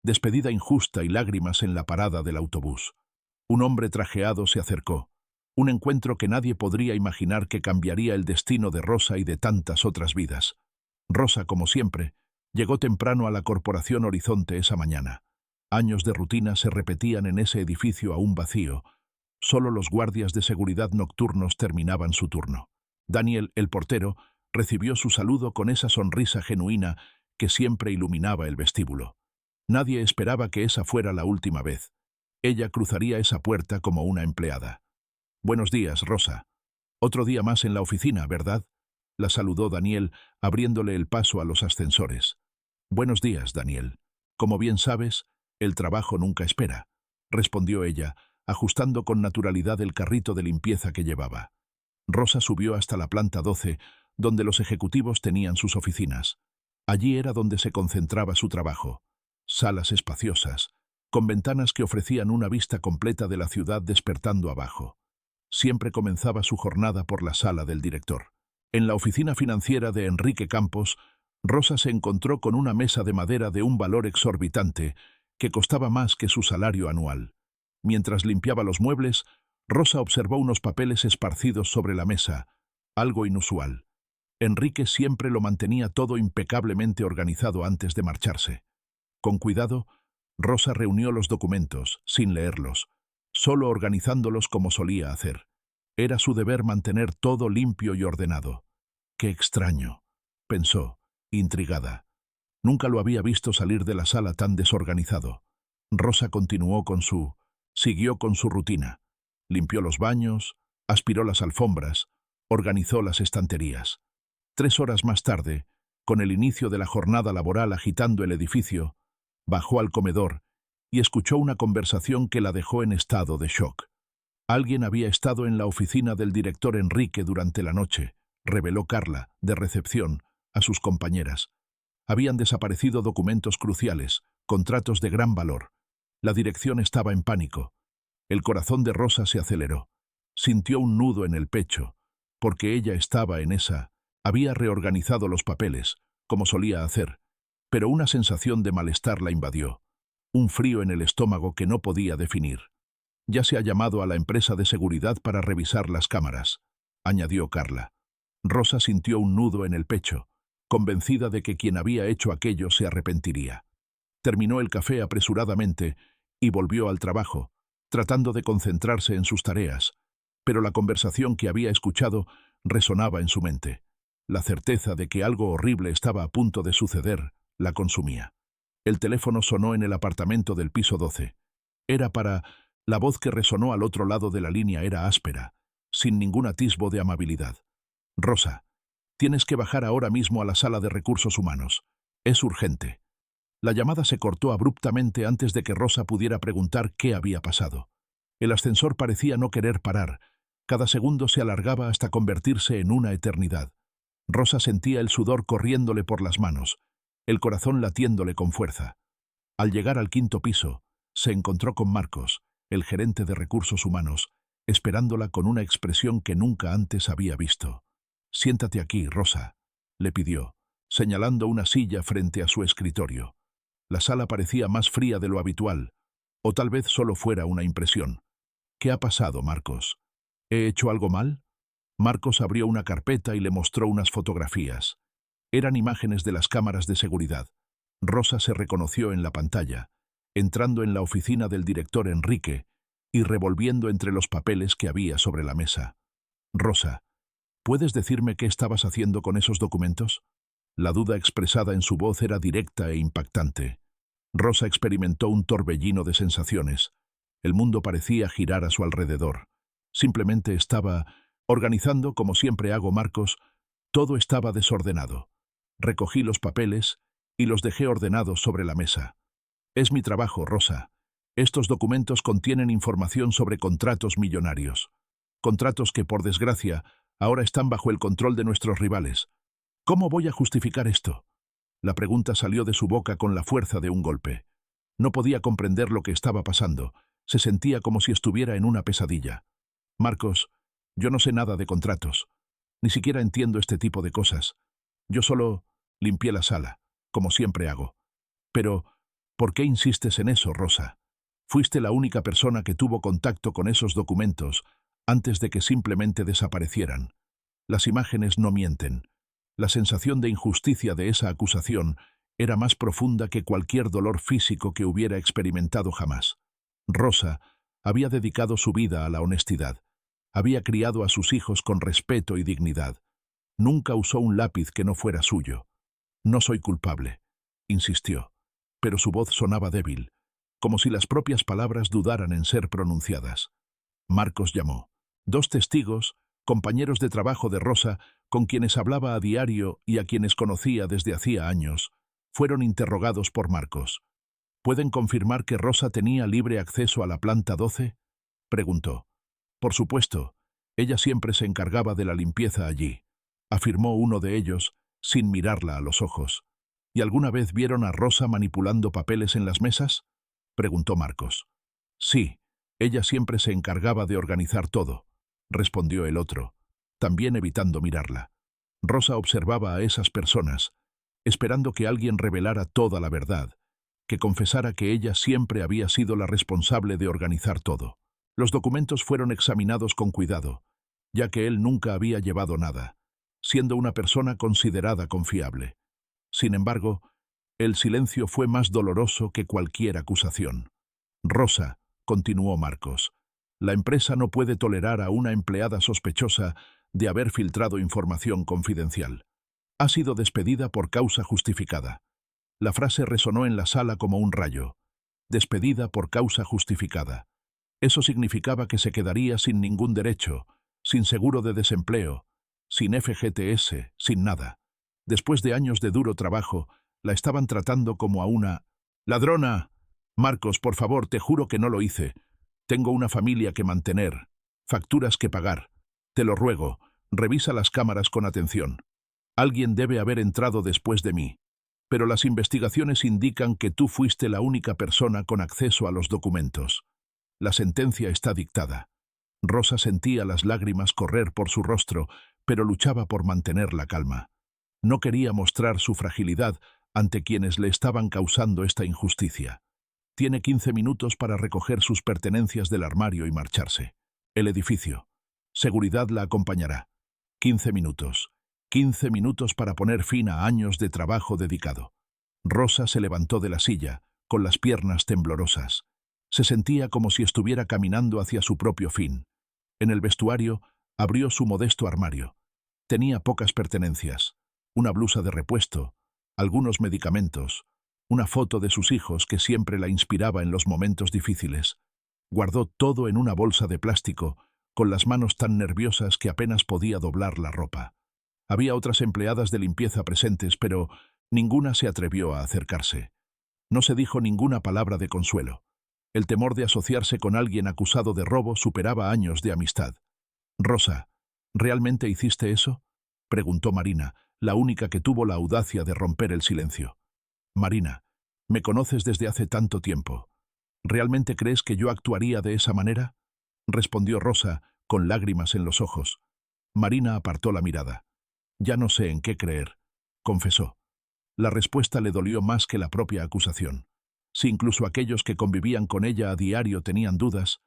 Despedida injusta y lágrimas en la parada del autobús. Un hombre trajeado se acercó. Un encuentro que nadie podría imaginar que cambiaría el destino de Rosa y de tantas otras vidas. Rosa, como siempre, llegó temprano a la Corporación Horizonte esa mañana. Años de rutina se repetían en ese edificio aún vacío. Solo los guardias de seguridad nocturnos terminaban su turno. Daniel, el portero, recibió su saludo con esa sonrisa genuina que siempre iluminaba el vestíbulo. Nadie esperaba que esa fuera la última vez. Ella cruzaría esa puerta como una empleada. «Buenos días, Rosa. Otro día más en la oficina, ¿verdad?», la saludó Daniel, abriéndole el paso a los ascensores. «Buenos días, Daniel. Como bien sabes, el trabajo nunca espera», respondió ella, ajustando con naturalidad el carrito de limpieza que llevaba. Rosa subió hasta la planta 12, donde los ejecutivos tenían sus oficinas. Allí era donde se concentraba su trabajo. Salas espaciosas, con ventanas que ofrecían una vista completa de la ciudad despertando abajo. Siempre comenzaba su jornada por la sala del director. En la oficina financiera de Enrique Campos, Rosa se encontró con una mesa de madera de un valor exorbitante que costaba más que su salario anual. Mientras limpiaba los muebles, Rosa observó unos papeles esparcidos sobre la mesa, algo inusual. Enrique siempre lo mantenía todo impecablemente organizado antes de marcharse. Con cuidado, Rosa reunió los documentos, sin leerlos, solo organizándolos como solía hacer. Era su deber mantener todo limpio y ordenado. «Qué extraño», pensó, intrigada. Nunca lo había visto salir de la sala tan desorganizado. Rosa siguió con su rutina. Limpió los baños, aspiró las alfombras, organizó las estanterías. 3 horas más tarde, con el inicio de la jornada laboral agitando el edificio, bajó al comedor y escuchó una conversación que la dejó en estado de shock. Alguien había estado en la oficina del director Enrique durante la noche, reveló Carla, de recepción, a sus compañeras. Habían desaparecido documentos cruciales, contratos de gran valor. La dirección estaba en pánico. El corazón de Rosa se aceleró. Sintió un nudo en el pecho, porque ella estaba en esa. Había reorganizado los papeles, como solía hacer, pero una sensación de malestar la invadió. Un frío en el estómago que no podía definir. «Ya se ha llamado a la empresa de seguridad para revisar las cámaras», añadió Carla. Rosa sintió un nudo en el pecho, convencida de que quien había hecho aquello se arrepentiría. Terminó el café apresuradamente y volvió al trabajo, tratando de concentrarse en sus tareas, pero la conversación que había escuchado resonaba en su mente. La certeza de que algo horrible estaba a punto de suceder la consumía. El teléfono sonó en el apartamento del piso 12. Era para... La voz que resonó al otro lado de la línea era áspera, sin ningún atisbo de amabilidad. «Rosa, tienes que bajar ahora mismo a la sala de recursos humanos. Es urgente». La llamada se cortó abruptamente antes de que Rosa pudiera preguntar qué había pasado. El ascensor parecía no querer parar. Cada segundo se alargaba hasta convertirse en una eternidad. Rosa sentía el sudor corriéndole por las manos, el corazón latiéndole con fuerza. Al llegar al 5º piso, se encontró con Marcos, el gerente de recursos humanos, esperándola con una expresión que nunca antes había visto. «Siéntate aquí, Rosa», le pidió, señalando una silla frente a su escritorio. La sala parecía más fría de lo habitual, o tal vez solo fuera una impresión. «¿Qué ha pasado, Marcos? ¿He hecho algo mal?» Marcos abrió una carpeta y le mostró unas fotografías. Eran imágenes de las cámaras de seguridad. Rosa se reconoció en la pantalla, entrando en la oficina del director Enrique y revolviendo entre los papeles que había sobre la mesa. «Rosa, ¿puedes decirme qué estabas haciendo con esos documentos?». La duda expresada en su voz era directa e impactante. Rosa experimentó un torbellino de sensaciones. El mundo parecía girar a su alrededor. Simplemente estaba organizando, como siempre hago, Marcos. Todo estaba desordenado. Recogí los papeles y los dejé ordenados sobre la mesa. «Es mi trabajo, Rosa. Estos documentos contienen información sobre contratos millonarios. Contratos que, por desgracia, ahora están bajo el control de nuestros rivales. ¿Cómo voy a justificar esto?». La pregunta salió de su boca con la fuerza de un golpe. No podía comprender lo que estaba pasando. Se sentía como si estuviera en una pesadilla. «Marcos, yo no sé nada de contratos. Ni siquiera entiendo este tipo de cosas. Yo solo limpié la sala, como siempre hago. Pero ¿Por qué insistes en eso, Rosa? Fuiste la única persona que tuvo contacto con esos documentos antes de que simplemente desaparecieran. Las imágenes no mienten. La sensación de injusticia de esa acusación era más profunda que cualquier dolor físico que hubiera experimentado jamás. Rosa había dedicado su vida a la honestidad. Había criado a sus hijos con respeto y dignidad. Nunca usó un lápiz que no fuera suyo. No soy culpable, insistió, pero su voz sonaba débil, como si las propias palabras dudaran en ser pronunciadas. Marcos llamó. 2 testigos, compañeros de trabajo de Rosa, con quienes hablaba a diario y a quienes conocía desde hacía años, fueron interrogados por Marcos. ¿Pueden confirmar que Rosa tenía libre acceso a la planta 12? Preguntó. Por supuesto, ella siempre se encargaba de la limpieza allí, afirmó uno de ellos, sin mirarla a los ojos. ¿Y alguna vez vieron a Rosa manipulando papeles en las mesas? Preguntó Marcos. Sí, ella siempre se encargaba de organizar todo, respondió el otro, también evitando mirarla. Rosa observaba a esas personas, esperando que alguien revelara toda la verdad, que confesara que ella siempre había sido la responsable de organizar todo. Los documentos fueron examinados con cuidado, ya que él nunca había llevado nada, siendo una persona considerada confiable. Sin embargo, el silencio fue más doloroso que cualquier acusación. Rosa, continuó Marcos, la empresa no puede tolerar a una empleada sospechosa de haber filtrado información confidencial. Ha sido despedida por causa justificada. La frase resonó en la sala como un rayo. Despedida por causa justificada. Eso significaba que se quedaría sin ningún derecho, sin seguro de desempleo, sin FGTS, sin nada. Después de años de duro trabajo, la estaban tratando como a una ladrona. Marcos, por favor, te juro que no lo hice. Tengo una familia que mantener, facturas que pagar. Te lo ruego, revisa las cámaras con atención. Alguien debe haber entrado después de mí. Pero las investigaciones indican que tú fuiste la única persona con acceso a los documentos. La sentencia está dictada. Rosa sentía las lágrimas correr por su rostro, pero luchaba por mantener la calma. No quería mostrar su fragilidad ante quienes le estaban causando esta injusticia. Tiene 15 minutos para recoger sus pertenencias del armario y marcharse. El edificio. Seguridad la acompañará. 15 minutos. 15 minutos para poner fin a años de trabajo dedicado. Rosa se levantó de la silla, con las piernas temblorosas. Se sentía como si estuviera caminando hacia su propio fin. En el vestuario, abrió su modesto armario. Tenía pocas pertenencias. Una blusa de repuesto, algunos medicamentos, una foto de sus hijos que siempre la inspiraba en los momentos difíciles. Guardó todo en una bolsa de plástico, con las manos tan nerviosas que apenas podía doblar la ropa. Había otras empleadas de limpieza presentes, pero ninguna se atrevió a acercarse. No se dijo ninguna palabra de consuelo. El temor de asociarse con alguien acusado de robo superaba años de amistad. «Rosa, ¿realmente hiciste eso?», preguntó Marina, la única que tuvo la audacia de romper el silencio. «Marina, me conoces desde hace tanto tiempo. ¿Realmente crees que yo actuaría de esa manera?», respondió Rosa, con lágrimas en los ojos. Marina apartó la mirada. «Ya no sé en qué creer», confesó. La respuesta le dolió más que la propia acusación. Si incluso aquellos que convivían con ella a diario tenían dudas,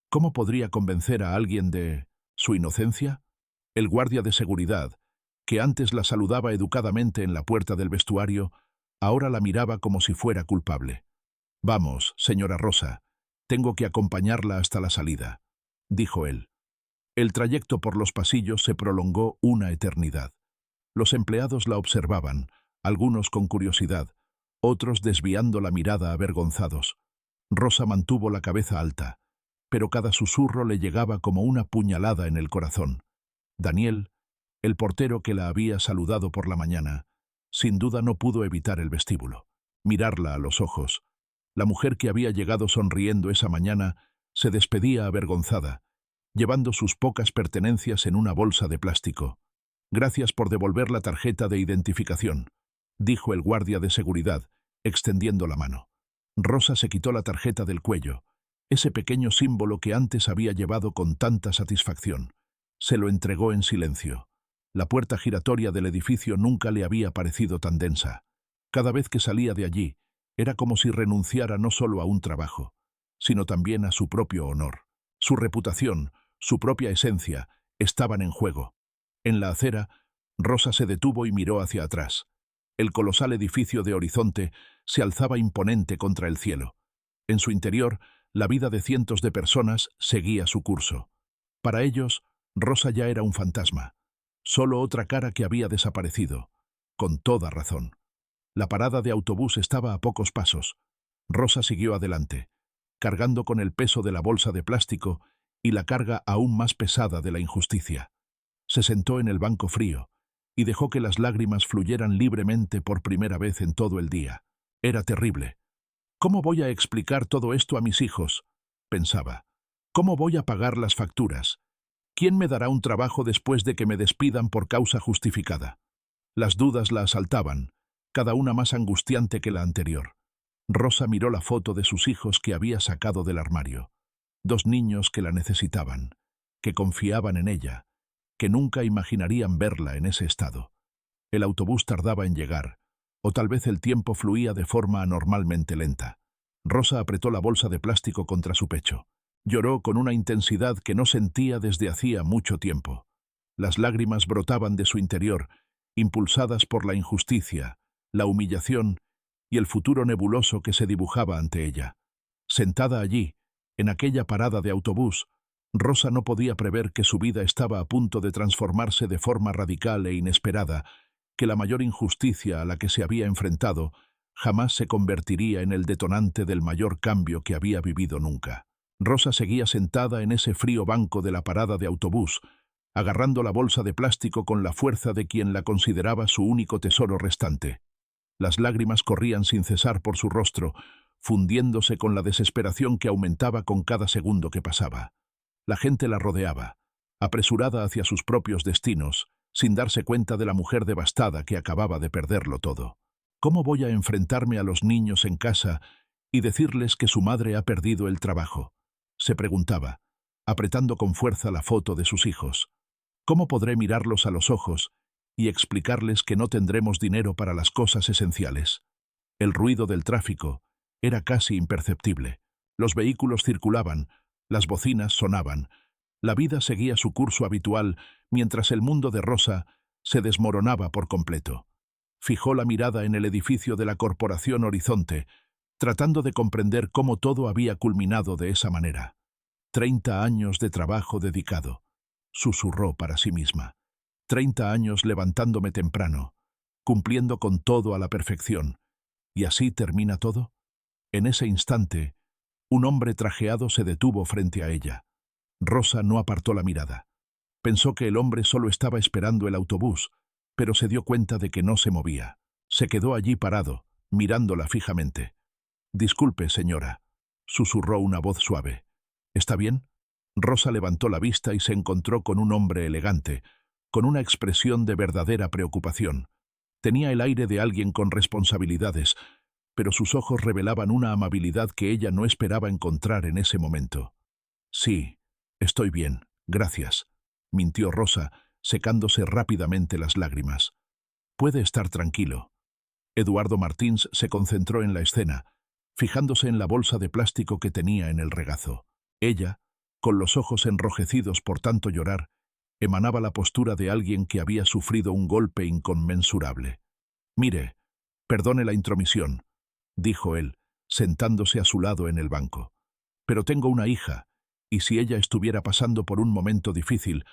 ¿cómo podría convencer a alguien de su inocencia? El guardia de seguridad, que antes la saludaba educadamente en la puerta del vestuario, ahora la miraba como si fuera culpable. «Vamos, señora Rosa, tengo que acompañarla hasta la salida», dijo él. El trayecto por los pasillos se prolongó una eternidad. Los empleados la observaban, algunos con curiosidad, otros desviando la mirada avergonzados. Rosa mantuvo la cabeza alta, pero cada susurro le llegaba como una puñalada en el corazón. Daniel, el portero que la había saludado por la mañana, sin duda no pudo evitar el vestíbulo, mirarla a los ojos. La mujer que había llegado sonriendo esa mañana se despedía avergonzada, llevando sus pocas pertenencias en una bolsa de plástico. «Gracias por devolver la tarjeta de identificación», dijo el guardia de seguridad, extendiendo la mano. Rosa se quitó la tarjeta del cuello, ese pequeño símbolo que antes había llevado con tanta satisfacción. Se lo entregó en silencio. La puerta giratoria del edificio nunca le había parecido tan densa. Cada vez que salía de allí, Era como si renunciara no solo a un trabajo, sino también a su propio honor. Su reputación, su propia esencia, estaban en juego. En la acera, Rosa se detuvo y miró hacia atrás. El colosal edificio de Horizonte se alzaba imponente contra el cielo. En su interior, la vida de cientos de personas seguía su curso. Para ellos, Rosa ya era un fantasma, solo otra cara que había desaparecido, con toda razón. La parada de autobús estaba a pocos pasos. Rosa siguió adelante, cargando con el peso de la bolsa de plástico y la carga aún más pesada de la injusticia. Se sentó en el banco frío y dejó que las lágrimas fluyeran libremente por primera vez en todo el día. Era terrible. ¿Cómo voy a explicar todo esto a mis hijos?, pensaba. ¿Cómo voy a pagar las facturas? ¿Quién me dará un trabajo después de que me despidan por causa justificada? Las dudas la asaltaban, cada una más angustiante que la anterior. Rosa miró la foto de sus hijos que había sacado del armario. 2 niños que la necesitaban, que confiaban en ella, que nunca imaginarían verla en ese estado. El autobús tardaba en llegar, o tal vez el tiempo fluía de forma anormalmente lenta. Rosa apretó la bolsa de plástico contra su pecho. Lloró con una intensidad que no sentía desde hacía mucho tiempo. Las lágrimas brotaban de su interior, impulsadas por la injusticia, la humillación y el futuro nebuloso que se dibujaba ante ella. Sentada allí, en aquella parada de autobús, Rosa no podía prever que su vida estaba a punto de transformarse de forma radical e inesperada, que la mayor injusticia a la que se había enfrentado jamás se convertiría en el detonante del mayor cambio que había vivido nunca. Rosa seguía sentada en ese frío banco de la parada de autobús, agarrando la bolsa de plástico con la fuerza de quien la consideraba su único tesoro restante. Las lágrimas corrían sin cesar por su rostro, fundiéndose con la desesperación que aumentaba con cada segundo que pasaba. La gente la rodeaba, apresurada hacia sus propios destinos, sin darse cuenta de la mujer devastada que acababa de perderlo todo. ¿Cómo voy a enfrentarme a los niños en casa y decirles que su madre ha perdido el trabajo?, se preguntaba, apretando con fuerza la foto de sus hijos. ¿Cómo podré mirarlos a los ojos y explicarles que no tendremos dinero para las cosas esenciales? El ruido del tráfico era casi imperceptible. Los vehículos circulaban, las bocinas sonaban. La vida seguía su curso habitual mientras el mundo de Rosa se desmoronaba por completo. Fijó la mirada en el edificio de la Corporación Horizonte, tratando de comprender cómo todo había culminado de esa manera. 30 años de trabajo dedicado, susurró para sí misma. 30 años levantándome temprano, cumpliendo con todo a la perfección. ¿Y así termina todo? En ese instante, un hombre trajeado se detuvo frente a ella. Rosa no apartó la mirada. Pensó que el hombre solo estaba esperando el autobús, pero se dio cuenta de que no se movía. Se quedó allí parado, mirándola fijamente. «Disculpe, señora», susurró una voz suave. «¿Está bien?». Rosa levantó la vista y se encontró con un hombre elegante, con una expresión de verdadera preocupación. Tenía el aire de alguien con responsabilidades, pero sus ojos revelaban una amabilidad que ella no esperaba encontrar en ese momento. «Sí, estoy bien, gracias», mintió Rosa, secándose rápidamente las lágrimas. «Puede estar tranquilo». Eduardo Martins se concentró en la escena, fijándose en la bolsa de plástico que tenía en el regazo. Ella, con los ojos enrojecidos por tanto llorar, emanaba la postura de alguien que había sufrido un golpe inconmensurable. «Mire, perdone la intromisión», dijo él, sentándose a su lado en el banco. «Pero tengo una hija, y si ella estuviera pasando por un momento difícil,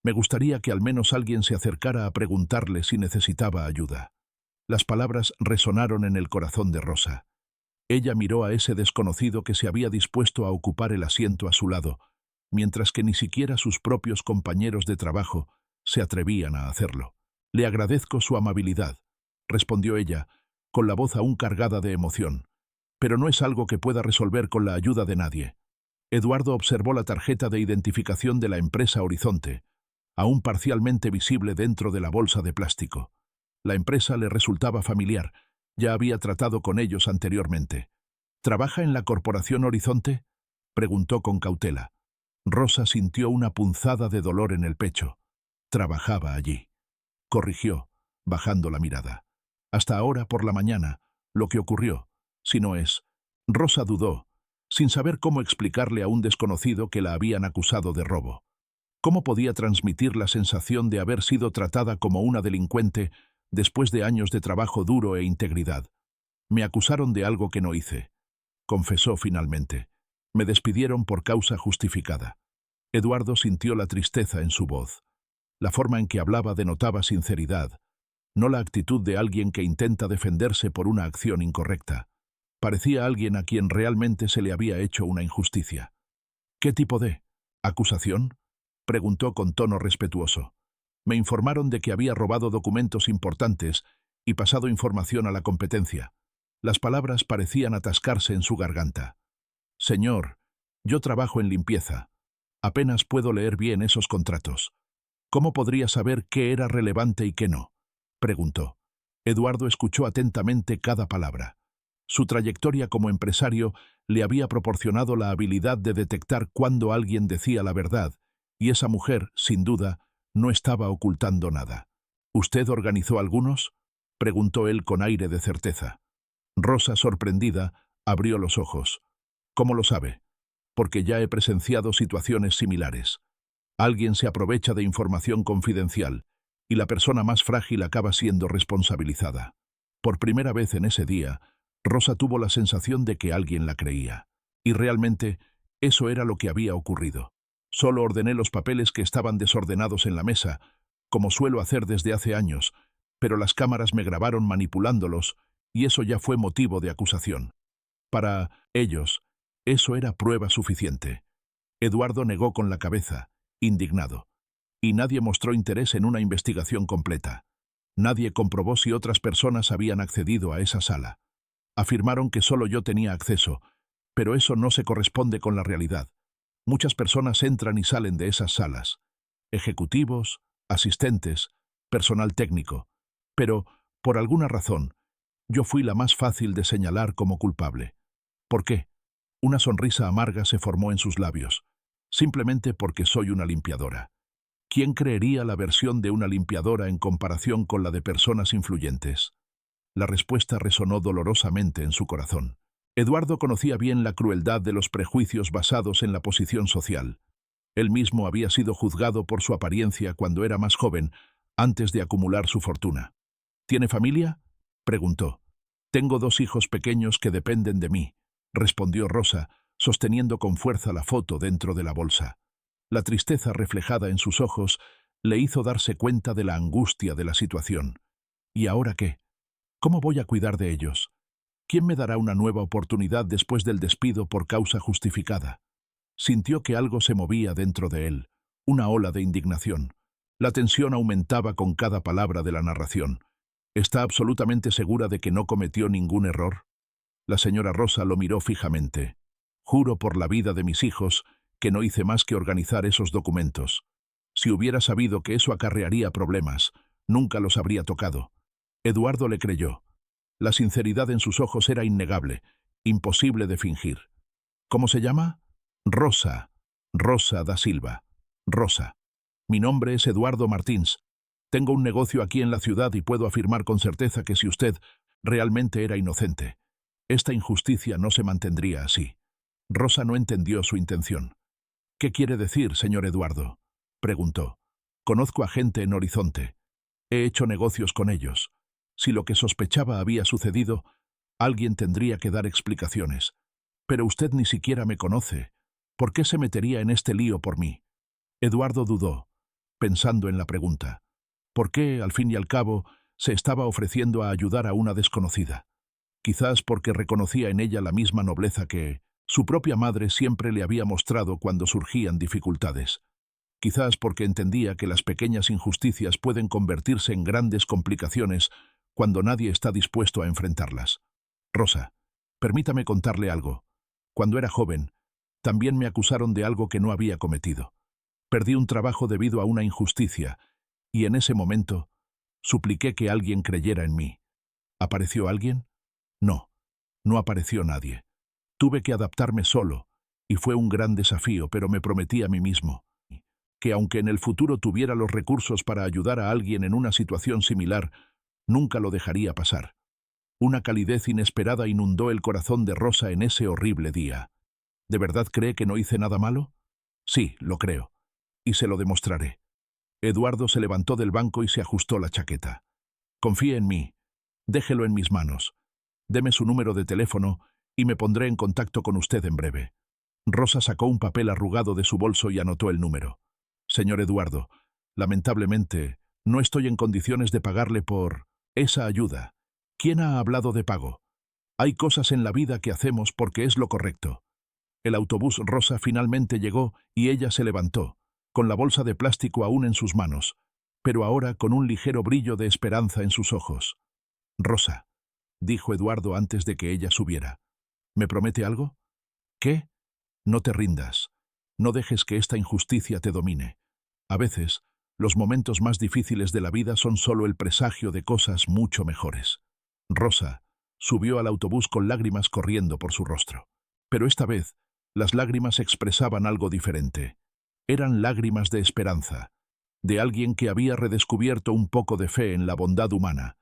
me gustaría que al menos alguien se acercara a preguntarle si necesitaba ayuda». Las palabras resonaron en el corazón de Rosa. Ella miró a ese desconocido que se había dispuesto a ocupar el asiento a su lado, mientras que ni siquiera sus propios compañeros de trabajo se atrevían a hacerlo. «Le agradezco su amabilidad», respondió ella, con la voz aún cargada de emoción, «pero no es algo que pueda resolver con la ayuda de nadie». Eduardo observó la tarjeta de identificación de la empresa Horizonte, aún parcialmente visible dentro de la bolsa de plástico. La empresa le resultaba familiar, ya había tratado con ellos anteriormente. «¿Trabaja en la Corporación Horizonte?», preguntó con cautela. Rosa sintió una punzada de dolor en el pecho. «Trabajaba allí», corrigió, bajando la mirada. «Hasta ahora por la mañana, lo que ocurrió. Si no es... Rosa dudó, sin saber cómo explicarle a un desconocido que la habían acusado de robo. ¿Cómo podía transmitir la sensación de haber sido tratada como una delincuente después de años de trabajo duro e integridad? Me acusaron de algo que no hice, confesó finalmente. Me despidieron por causa justificada. Eduardo sintió la tristeza en su voz. La forma en que hablaba denotaba sinceridad, no la actitud de alguien que intenta defenderse por una acción incorrecta. Parecía alguien a quien realmente se le había hecho una injusticia. ¿Qué tipo de acusación?, preguntó con tono respetuoso. Me informaron de que había robado documentos importantes y pasado información a la competencia. Las palabras parecían atascarse en su garganta. Señor, yo trabajo en limpieza. Apenas puedo leer bien esos contratos. ¿Cómo podría saber qué era relevante y qué no?, preguntó. Eduardo escuchó atentamente cada palabra. Su trayectoria como empresario le había proporcionado la habilidad de detectar cuándo alguien decía la verdad, y esa mujer, sin duda, no estaba ocultando nada. ¿Usted organizó algunos?, preguntó él con aire de certeza. Rosa, sorprendida, abrió los ojos. ¿Cómo lo sabe? Porque ya he presenciado situaciones similares. Alguien se aprovecha de información confidencial, y la persona más frágil acaba siendo responsabilizada. Por primera vez en ese día, Rosa tuvo la sensación de que alguien la creía. Y realmente, eso era lo que había ocurrido. Solo ordené los papeles que estaban desordenados en la mesa, como suelo hacer desde hace años, pero las cámaras me grabaron manipulándolos, y eso ya fue motivo de acusación. Para ellos, eso era prueba suficiente. Eduardo negó con la cabeza, indignado. Y nadie mostró interés en una investigación completa. Nadie comprobó si otras personas habían accedido a esa sala. Afirmaron que solo yo tenía acceso, pero eso no se corresponde con la realidad. Muchas personas entran y salen de esas salas. Ejecutivos, asistentes, personal técnico. Pero, por alguna razón, yo fui la más fácil de señalar como culpable. ¿Por qué? Una sonrisa amarga se formó en sus labios. Simplemente porque soy una limpiadora. ¿Quién creería la versión de una limpiadora en comparación con la de personas influyentes? La respuesta resonó dolorosamente en su corazón. Eduardo conocía bien la crueldad de los prejuicios basados en la posición social. Él mismo había sido juzgado por su apariencia cuando era más joven, antes de acumular su fortuna. ¿Tiene familia?, preguntó. Tengo 2 hijos pequeños que dependen de mí, respondió Rosa, sosteniendo con fuerza la foto dentro de la bolsa. La tristeza reflejada en sus ojos le hizo darse cuenta de la angustia de la situación. ¿Y ahora qué? ¿Cómo voy a cuidar de ellos? ¿Quién me dará una nueva oportunidad después del despido por causa justificada? Sintió que algo se movía dentro de él, una ola de indignación. La tensión aumentaba con cada palabra de la narración. ¿Está absolutamente segura de que no cometió ningún error? La señora Rosa lo miró fijamente. Juro por la vida de mis hijos que no hice más que organizar esos documentos. Si hubiera sabido que eso acarrearía problemas, nunca los habría tocado. Eduardo le creyó. La sinceridad en sus ojos era innegable, imposible de fingir. ¿Cómo se llama? Rosa. Rosa da Silva. Rosa. Mi nombre es Eduardo Martins. Tengo un negocio aquí en la ciudad y puedo afirmar con certeza que si usted realmente era inocente, esta injusticia no se mantendría así. Rosa no entendió su intención. ¿Qué quiere decir, señor Eduardo?, preguntó. Conozco a gente en Horizonte. He hecho negocios con ellos. Si lo que sospechaba había sucedido, alguien tendría que dar explicaciones. Pero usted ni siquiera me conoce. ¿Por qué se metería en este lío por mí? Eduardo dudó, pensando en la pregunta. ¿Por qué, al fin y al cabo, se estaba ofreciendo a ayudar a una desconocida? Quizás porque reconocía en ella la misma nobleza que su propia madre siempre le había mostrado cuando surgían dificultades. Quizás porque entendía que las pequeñas injusticias pueden convertirse en grandes complicaciones cuando nadie está dispuesto a enfrentarlas. Rosa, permítame contarle algo. Cuando era joven, también me acusaron de algo que no había cometido. Perdí un trabajo debido a una injusticia, y en ese momento supliqué que alguien creyera en mí. ¿Apareció alguien? No, no apareció nadie. Tuve que adaptarme solo, y fue un gran desafío, pero me prometí a mí mismo que aunque en el futuro tuviera los recursos para ayudar a alguien en una situación similar, nunca lo dejaría pasar. Una calidez inesperada inundó el corazón de Rosa en ese horrible día. ¿De verdad cree que no hice nada malo? Sí, lo creo. Y se lo demostraré. Eduardo se levantó del banco y se ajustó la chaqueta. Confíe en mí. Déjelo en mis manos. Deme su número de teléfono y me pondré en contacto con usted en breve. Rosa sacó un papel arrugado de su bolso y anotó el número. Señor Eduardo, lamentablemente, no estoy en condiciones de pagarle por esa ayuda. ¿Quién ha hablado de pago? Hay cosas en la vida que hacemos porque es lo correcto. El autobús rosa finalmente llegó y ella se levantó, con la bolsa de plástico aún en sus manos, pero ahora con un ligero brillo de esperanza en sus ojos. Rosa, dijo Eduardo antes de que ella subiera. ¿Me promete algo? ¿Qué? No te rindas. No dejes que esta injusticia te domine. A veces, los momentos más difíciles de la vida son solo el presagio de cosas mucho mejores. Rosa subió al autobús con lágrimas corriendo por su rostro. Pero esta vez, las lágrimas expresaban algo diferente. Eran lágrimas de esperanza, de alguien que había redescubierto un poco de fe en la bondad humana,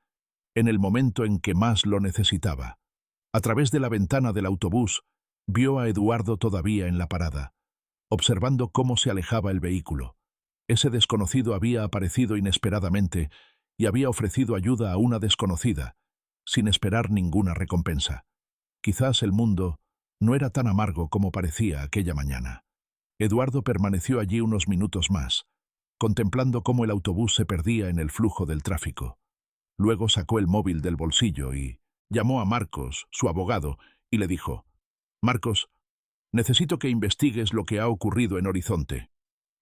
en el momento en que más lo necesitaba. A través de la ventana del autobús, vio a Eduardo todavía en la parada, observando cómo se alejaba el vehículo. Ese desconocido había aparecido inesperadamente y había ofrecido ayuda a una desconocida, sin esperar ninguna recompensa. Quizás el mundo no era tan amargo como parecía aquella mañana. Eduardo permaneció allí unos minutos más, contemplando cómo el autobús se perdía en el flujo del tráfico. Luego sacó el móvil del bolsillo y llamó a Marcos, su abogado, y le dijo: «Marcos, necesito que investigues lo que ha ocurrido en Horizonte.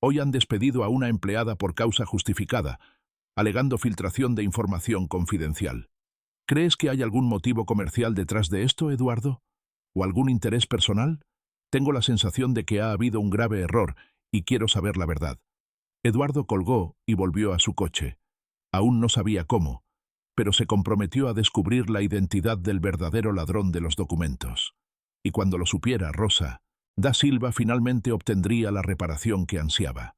Hoy han despedido a una empleada por causa justificada, alegando filtración de información confidencial. ¿Crees que hay algún motivo comercial detrás de esto, Eduardo? ¿O algún interés personal? Tengo la sensación de que ha habido un grave error y quiero saber la verdad». Eduardo colgó y volvió a su coche. Aún no sabía cómo, pero se comprometió a descubrir la identidad del verdadero ladrón de los documentos. Y cuando lo supiera Rosa, Da Silva finalmente obtendría la reparación que ansiaba.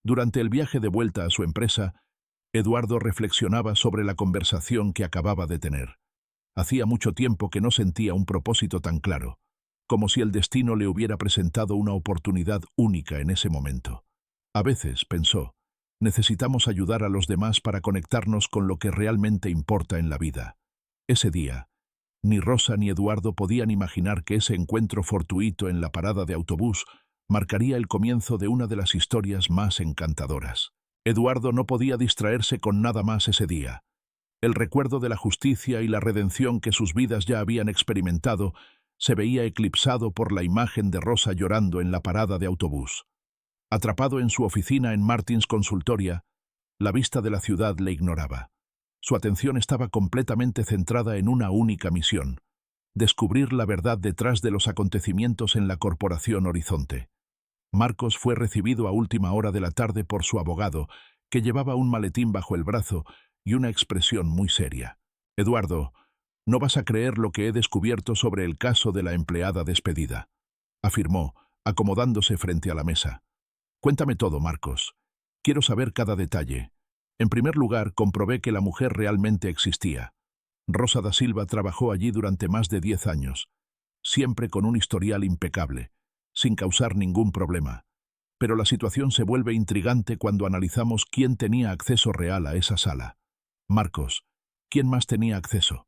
Durante el viaje de vuelta a su empresa, Eduardo reflexionaba sobre la conversación que acababa de tener. Hacía mucho tiempo que no sentía un propósito tan claro, como si el destino le hubiera presentado una oportunidad única en ese momento. A veces, pensó, necesitamos ayudar a los demás para conectarnos con lo que realmente importa en la vida. Ese día, ni Rosa ni Eduardo podían imaginar que ese encuentro fortuito en la parada de autobús marcaría el comienzo de una de las historias más encantadoras. Eduardo no podía distraerse con nada más ese día. El recuerdo de la justicia y la redención que sus vidas ya habían experimentado se veía eclipsado por la imagen de Rosa llorando en la parada de autobús. Atrapado en su oficina en Martins Consultoria, la vista de la ciudad le ignoraba. Su atención estaba completamente centrada en una única misión: descubrir la verdad detrás de los acontecimientos en la Corporación Horizonte. Marcos fue recibido a última hora de la tarde por su abogado, que llevaba un maletín bajo el brazo y una expresión muy seria. «Eduardo, no vas a creer lo que he descubierto sobre el caso de la empleada despedida», afirmó, acomodándose frente a la mesa. «Cuéntame todo, Marcos. Quiero saber cada detalle. En primer lugar, comprobé que la mujer realmente existía. Rosa da Silva trabajó allí durante más de 10 años, siempre con un historial impecable, sin causar ningún problema. Pero la situación se vuelve intrigante cuando analizamos quién tenía acceso real a esa sala. Marcos, ¿quién más tenía acceso?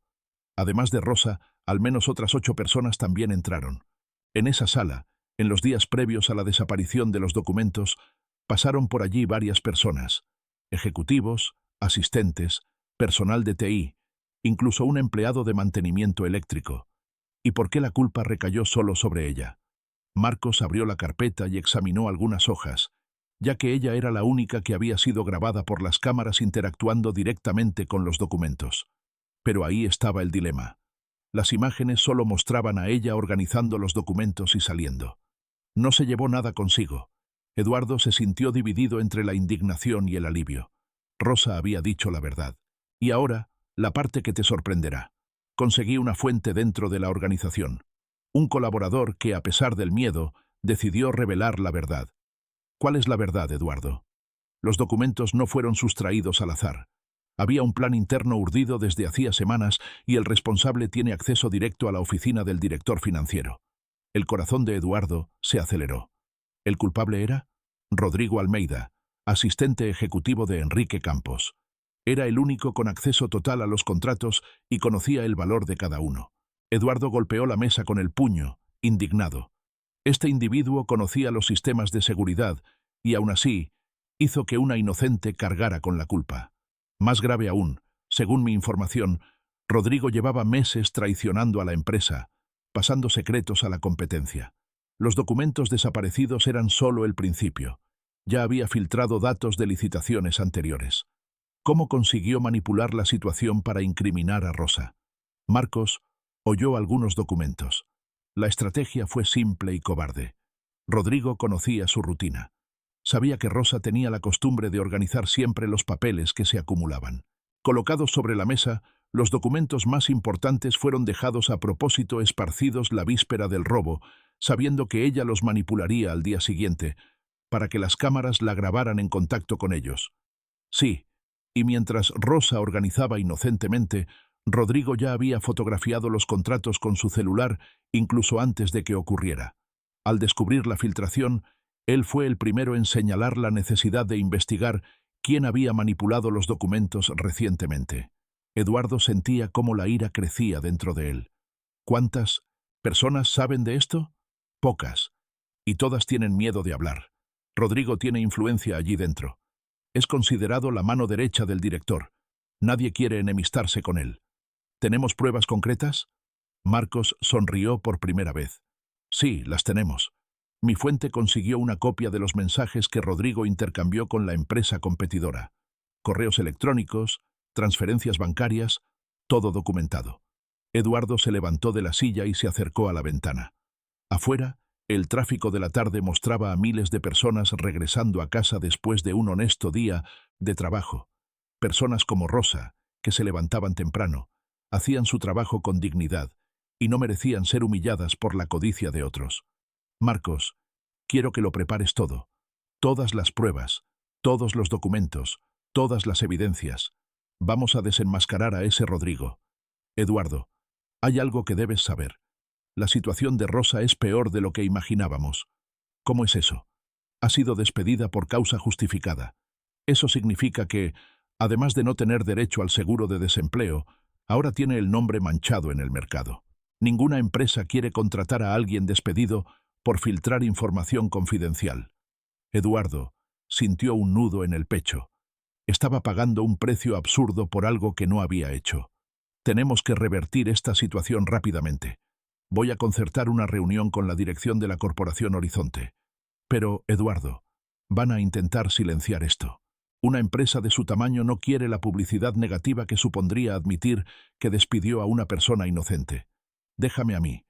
Además de Rosa, al menos otras 8 personas también entraron. En esa sala, en los días previos a la desaparición de los documentos, pasaron por allí varias personas: ejecutivos, asistentes, personal de TI, incluso un empleado de mantenimiento eléctrico. ¿Y por qué la culpa recayó solo sobre ella? Marcos abrió la carpeta y examinó algunas hojas, ya que ella era la única que había sido grabada por las cámaras interactuando directamente con los documentos. Pero ahí estaba el dilema. Las imágenes solo mostraban a ella organizando los documentos y saliendo. No se llevó nada consigo. Eduardo se sintió dividido entre la indignación y el alivio. Rosa había dicho la verdad. Y ahora, la parte que te sorprenderá. Conseguí una fuente dentro de la organización. Un colaborador que, a pesar del miedo, decidió revelar la verdad. ¿Cuál es la verdad, Eduardo? Los documentos no fueron sustraídos al azar. Había un plan interno urdido desde hacía semanas y el responsable tiene acceso directo a la oficina del director financiero. El corazón de Eduardo se aceleró. ¿El culpable era? Rodrigo Almeida, asistente ejecutivo de Enrique Campos. Era el único con acceso total a los contratos y conocía el valor de cada uno. Eduardo golpeó la mesa con el puño, indignado. Este individuo conocía los sistemas de seguridad y, aún así, hizo que una inocente cargara con la culpa. Más grave aún, según mi información, Rodrigo llevaba meses traicionando a la empresa, pasando secretos a la competencia. Los documentos desaparecidos eran solo el principio. Ya había filtrado datos de licitaciones anteriores. ¿Cómo consiguió manipular la situación para incriminar a Rosa? Marcos oyó algunos documentos. La estrategia fue simple y cobarde. Rodrigo conocía su rutina. Sabía que Rosa tenía la costumbre de organizar siempre los papeles que se acumulaban. Colocados sobre la mesa, los documentos más importantes fueron dejados a propósito esparcidos la víspera del robo, sabiendo que ella los manipularía al día siguiente, para que las cámaras la grabaran en contacto con ellos. Sí, y mientras Rosa organizaba inocentemente, Rodrigo ya había fotografiado los contratos con su celular incluso antes de que ocurriera. Al descubrir la filtración, él fue el primero en señalar la necesidad de investigar quién había manipulado los documentos recientemente. Eduardo sentía cómo la ira crecía dentro de él. ¿Cuántas personas saben de esto? Pocas. Y todas tienen miedo de hablar. Rodrigo tiene influencia allí dentro. Es considerado la mano derecha del director. Nadie quiere enemistarse con él. ¿Tenemos pruebas concretas? Marcos sonrió por primera vez. Sí, las tenemos. Mi fuente consiguió una copia de los mensajes que Rodrigo intercambió con la empresa competidora. Correos electrónicos, transferencias bancarias, todo documentado. Eduardo se levantó de la silla y se acercó a la ventana. Afuera, el tráfico de la tarde mostraba a miles de personas regresando a casa después de un honesto día de trabajo. Personas como Rosa, que se levantaban temprano, hacían su trabajo con dignidad y no merecían ser humilladas por la codicia de otros. Marcos, quiero que lo prepares todo. Todas las pruebas, todos los documentos, todas las evidencias. Vamos a desenmascarar a ese Rodrigo. Eduardo, hay algo que debes saber. La situación de Rosa es peor de lo que imaginábamos. ¿Cómo es eso? Ha sido despedida por causa justificada. Eso significa que, además de no tener derecho al seguro de desempleo, ahora tiene el nombre manchado en el mercado. Ninguna empresa quiere contratar a alguien despedido por filtrar información confidencial. Eduardo sintió un nudo en el pecho. Estaba pagando un precio absurdo por algo que no había hecho. Tenemos que revertir esta situación rápidamente. Voy a concertar una reunión con la dirección de la Corporación Horizonte. Pero, Eduardo, van a intentar silenciar esto. Una empresa de su tamaño no quiere la publicidad negativa que supondría admitir que despidió a una persona inocente. Déjame a mí.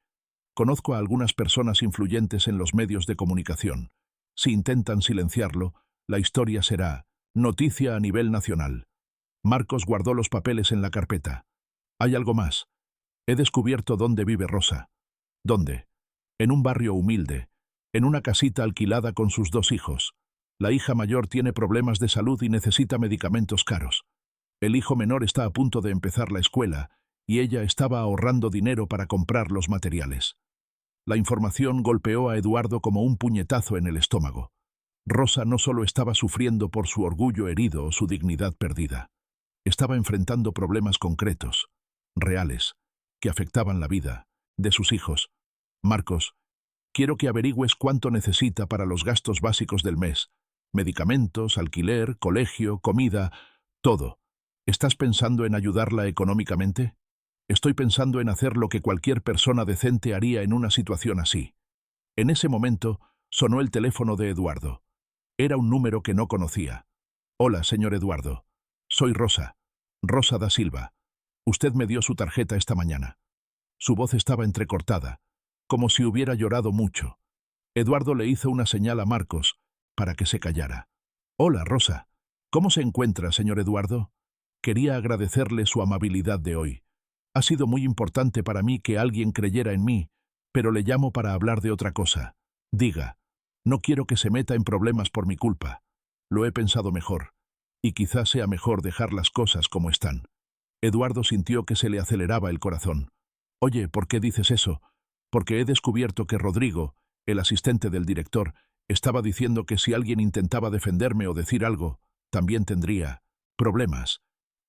Conozco a algunas personas influyentes en los medios de comunicación. Si intentan silenciarlo, la historia será noticia a nivel nacional. Marcos guardó los papeles en la carpeta. Hay algo más. He descubierto dónde vive Rosa. ¿Dónde? En un barrio humilde, en una casita alquilada con sus 2 hijos. La hija mayor tiene problemas de salud y necesita medicamentos caros. El hijo menor está a punto de empezar la escuela y ella estaba ahorrando dinero para comprar los materiales. La información golpeó a Eduardo como un puñetazo en el estómago. Rosa no solo estaba sufriendo por su orgullo herido o su dignidad perdida. Estaba enfrentando problemas concretos, reales, que afectaban la vida de sus hijos. Marcos, quiero que averigües cuánto necesita para los gastos básicos del mes. Medicamentos, alquiler, colegio, comida, todo. ¿Estás pensando en ayudarla económicamente? Estoy pensando en hacer lo que cualquier persona decente haría en una situación así. En ese momento sonó el teléfono de Eduardo. Era un número que no conocía. Hola, señor Eduardo. Soy Rosa. Rosa da Silva. Usted me dio su tarjeta esta mañana. Su voz estaba entrecortada, como si hubiera llorado mucho. Eduardo le hizo una señal a Marcos para que se callara. Hola, Rosa. ¿Cómo se encuentra, señor Eduardo? Quería agradecerle su amabilidad de hoy. Ha sido muy importante para mí que alguien creyera en mí, pero le llamo para hablar de otra cosa. Diga, no quiero que se meta en problemas por mi culpa. Lo he pensado mejor. y quizás sea mejor dejar las cosas como están. Eduardo sintió que se le aceleraba el corazón. Oye, ¿por qué dices eso? Porque he descubierto que Rodrigo, el asistente del director, estaba diciendo que si alguien intentaba defenderme o decir algo, también tendría problemas.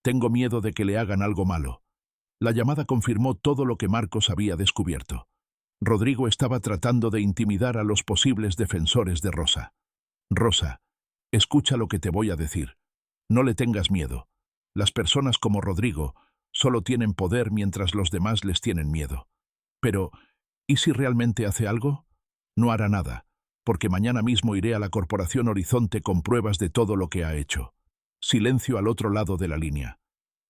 Tengo miedo de que le hagan algo malo. La llamada confirmó todo lo que Marcos había descubierto. Rodrigo estaba tratando de intimidar a los posibles defensores de Rosa. Rosa, escucha lo que te voy a decir. No le tengas miedo. Las personas como Rodrigo solo tienen poder mientras los demás les tienen miedo. Pero, ¿y si realmente hace algo? No hará nada, porque mañana mismo iré a la Corporación Horizonte con pruebas de todo lo que ha hecho. Silencio al otro lado de la línea.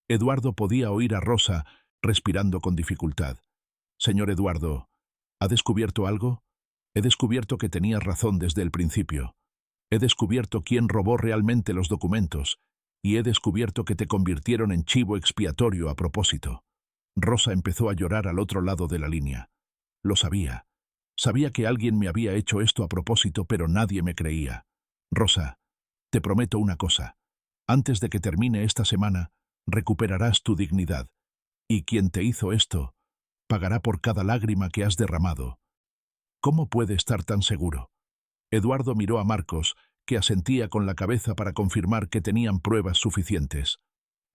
Eduardo podía oír a Rosa respirando con dificultad. Señor Eduardo, ¿ha descubierto algo? He descubierto que tenías razón desde el principio. He descubierto quién robó realmente los documentos y he descubierto que te convirtieron en chivo expiatorio a propósito. Rosa empezó a llorar al otro lado de la línea. Lo sabía. Sabía que alguien me había hecho esto a propósito, pero nadie me creía. Rosa, te prometo una cosa. Antes de que termine esta semana, recuperarás tu dignidad. Y quien te hizo esto, pagará por cada lágrima que has derramado. ¿Cómo puede estar tan seguro? Eduardo miró a Marcos, que asentía con la cabeza para confirmar que tenían pruebas suficientes.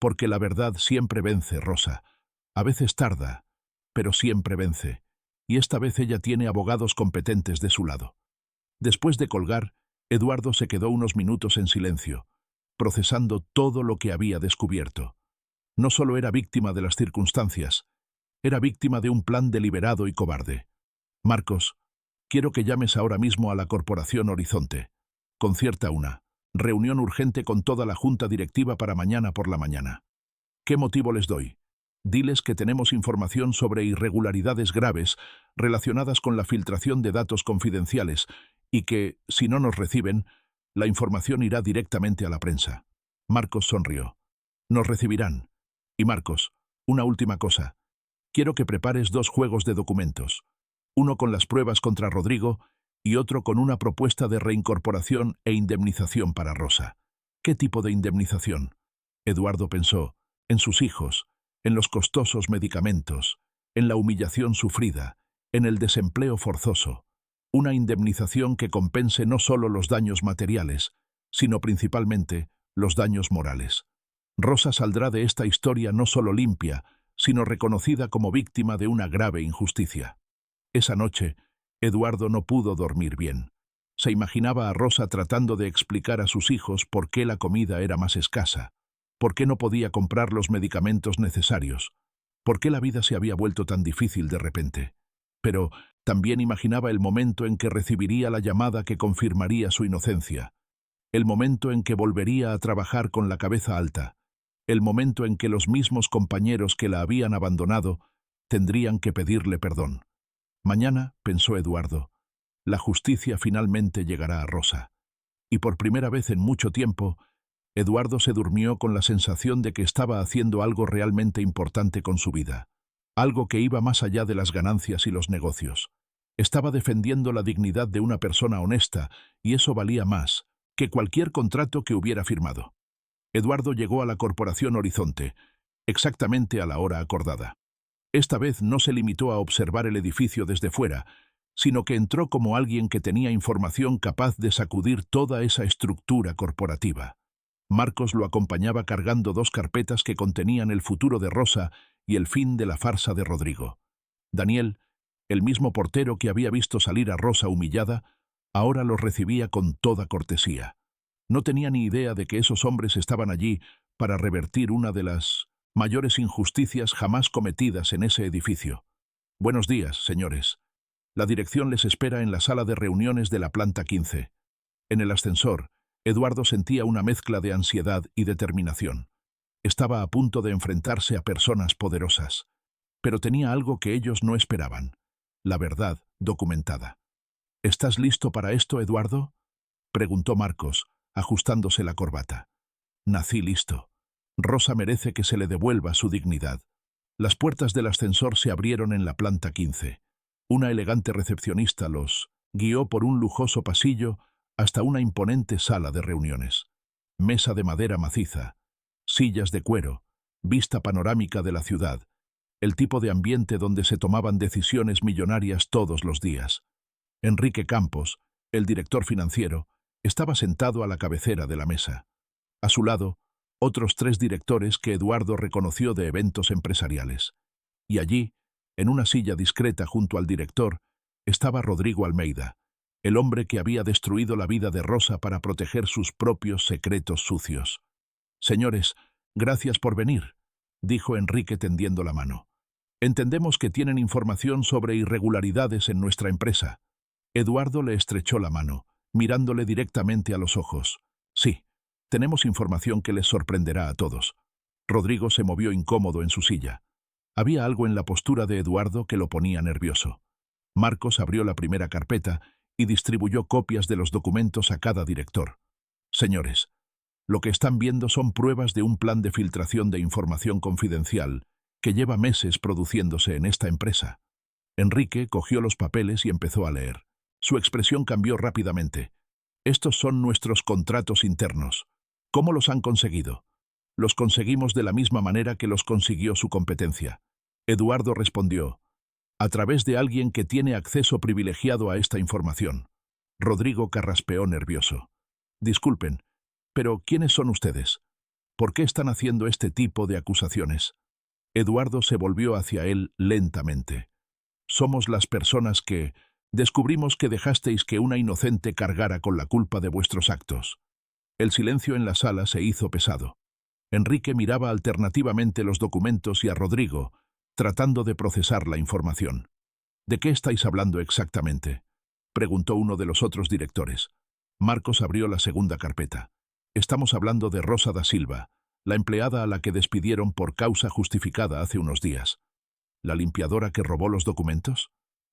Porque la verdad siempre vence, Rosa. A veces tarda, pero siempre vence. Y esta vez ella tiene abogados competentes de su lado. Después de colgar, Eduardo se quedó unos minutos en silencio, procesando todo lo que había descubierto. No solo era víctima de las circunstancias, era víctima de un plan deliberado y cobarde. Marcos, quiero que llames ahora mismo a la Corporación Horizonte. Concierta una reunión urgente con toda la junta directiva para mañana por la mañana. ¿Qué motivo les doy? Diles que tenemos información sobre irregularidades graves relacionadas con la filtración de datos confidenciales y que, si no nos reciben, la información irá directamente a la prensa. Marcos sonrió. Nos recibirán. Y Marcos, una última cosa. Quiero que prepares 2 juegos de documentos. Uno con las pruebas contra Rodrigo y otro con una propuesta de reincorporación e indemnización para Rosa. ¿Qué tipo de indemnización? Eduardo pensó en sus hijos, en los costosos medicamentos, en la humillación sufrida, en el desempleo forzoso. Una indemnización que compense no solo los daños materiales, sino principalmente los daños morales. Rosa saldrá de esta historia no solo limpia, sino reconocida como víctima de una grave injusticia. Esa noche, Eduardo no pudo dormir bien. Se imaginaba a Rosa tratando de explicar a sus hijos por qué la comida era más escasa, por qué no podía comprar los medicamentos necesarios, por qué la vida se había vuelto tan difícil de repente. Pero también imaginaba el momento en que recibiría la llamada que confirmaría su inocencia, el momento en que volvería a trabajar con la cabeza alta, el momento en que los mismos compañeros que la habían abandonado tendrían que pedirle perdón. Mañana, pensó Eduardo, la justicia finalmente llegará a Rosa. Y por primera vez en mucho tiempo, Eduardo se durmió con la sensación de que estaba haciendo algo realmente importante con su vida, algo que iba más allá de las ganancias y los negocios. Estaba defendiendo la dignidad de una persona honesta, y eso valía más que cualquier contrato que hubiera firmado. Eduardo llegó a la Corporación Horizonte, exactamente a la hora acordada. Esta vez no se limitó a observar el edificio desde fuera, sino que entró como alguien que tenía información capaz de sacudir toda esa estructura corporativa. Marcos lo acompañaba cargando 2 carpetas que contenían el futuro de Rosa y el fin de la farsa de Rodrigo. Daniel, el mismo portero que había visto salir a Rosa humillada, ahora los recibía con toda cortesía. No tenía ni idea de que esos hombres estaban allí para revertir una de las mayores injusticias jamás cometidas en ese edificio. Buenos días, señores. La dirección les espera en la sala de reuniones de la planta 15. En el ascensor, Eduardo sentía una mezcla de ansiedad y determinación. Estaba a punto de enfrentarse a personas poderosas, pero tenía algo que ellos no esperaban: la verdad documentada. ¿Estás listo para esto, Eduardo?, preguntó Marcos, ajustándose la corbata. Nací listo. Rosa merece que se le devuelva su dignidad. Las puertas del ascensor se abrieron en la planta 15. Una elegante recepcionista los guió por un lujoso pasillo hasta una imponente sala de reuniones. mesa de madera maciza, sillas de cuero, vista panorámica de la ciudad, el tipo de ambiente donde se tomaban decisiones millonarias todos los días. Enrique Campos, el director financiero, estaba sentado a la cabecera de la mesa. A su lado, otros 3 directores que Eduardo reconoció de eventos empresariales. Y allí, en una silla discreta junto al director, estaba Rodrigo Almeida, el hombre que había destruido la vida de Rosa para proteger sus propios secretos sucios. «Señores, gracias por venir», dijo Enrique tendiendo la mano. «Entendemos que tienen información sobre irregularidades en nuestra empresa». Eduardo le estrechó la mano, mirándole directamente a los ojos. «Sí, tenemos información que les sorprenderá a todos». Rodrigo se movió incómodo en su silla. Había algo en la postura de Eduardo que lo ponía nervioso. Marcos abrió la primera carpeta y distribuyó copias de los documentos a cada director. «Señores, lo que están viendo son pruebas de un plan de filtración de información confidencial que lleva meses produciéndose en esta empresa». Enrique cogió los papeles y empezó a leer. Su expresión cambió rápidamente. «Estos son nuestros contratos internos. ¿Cómo los han conseguido?» «Los conseguimos de la misma manera que los consiguió su competencia». Eduardo respondió: «A través de alguien que tiene acceso privilegiado a esta información». Rodrigo carraspeó nervioso. «Disculpen, pero ¿quiénes son ustedes? ¿Por qué están haciendo este tipo de acusaciones?» Eduardo se volvió hacia él lentamente. «Somos las personas que descubrimos que dejasteis que una inocente cargara con la culpa de vuestros actos». El silencio en la sala se hizo pesado. Enrique miraba alternativamente los documentos y a Rodrigo, tratando de procesar la información. «¿De qué estáis hablando exactamente?», preguntó uno de los otros directores. Marcos abrió la segunda carpeta. «Estamos hablando de Rosa da Silva, la empleada a la que despidieron por causa justificada hace unos días». «¿La limpiadora que robó los documentos?»,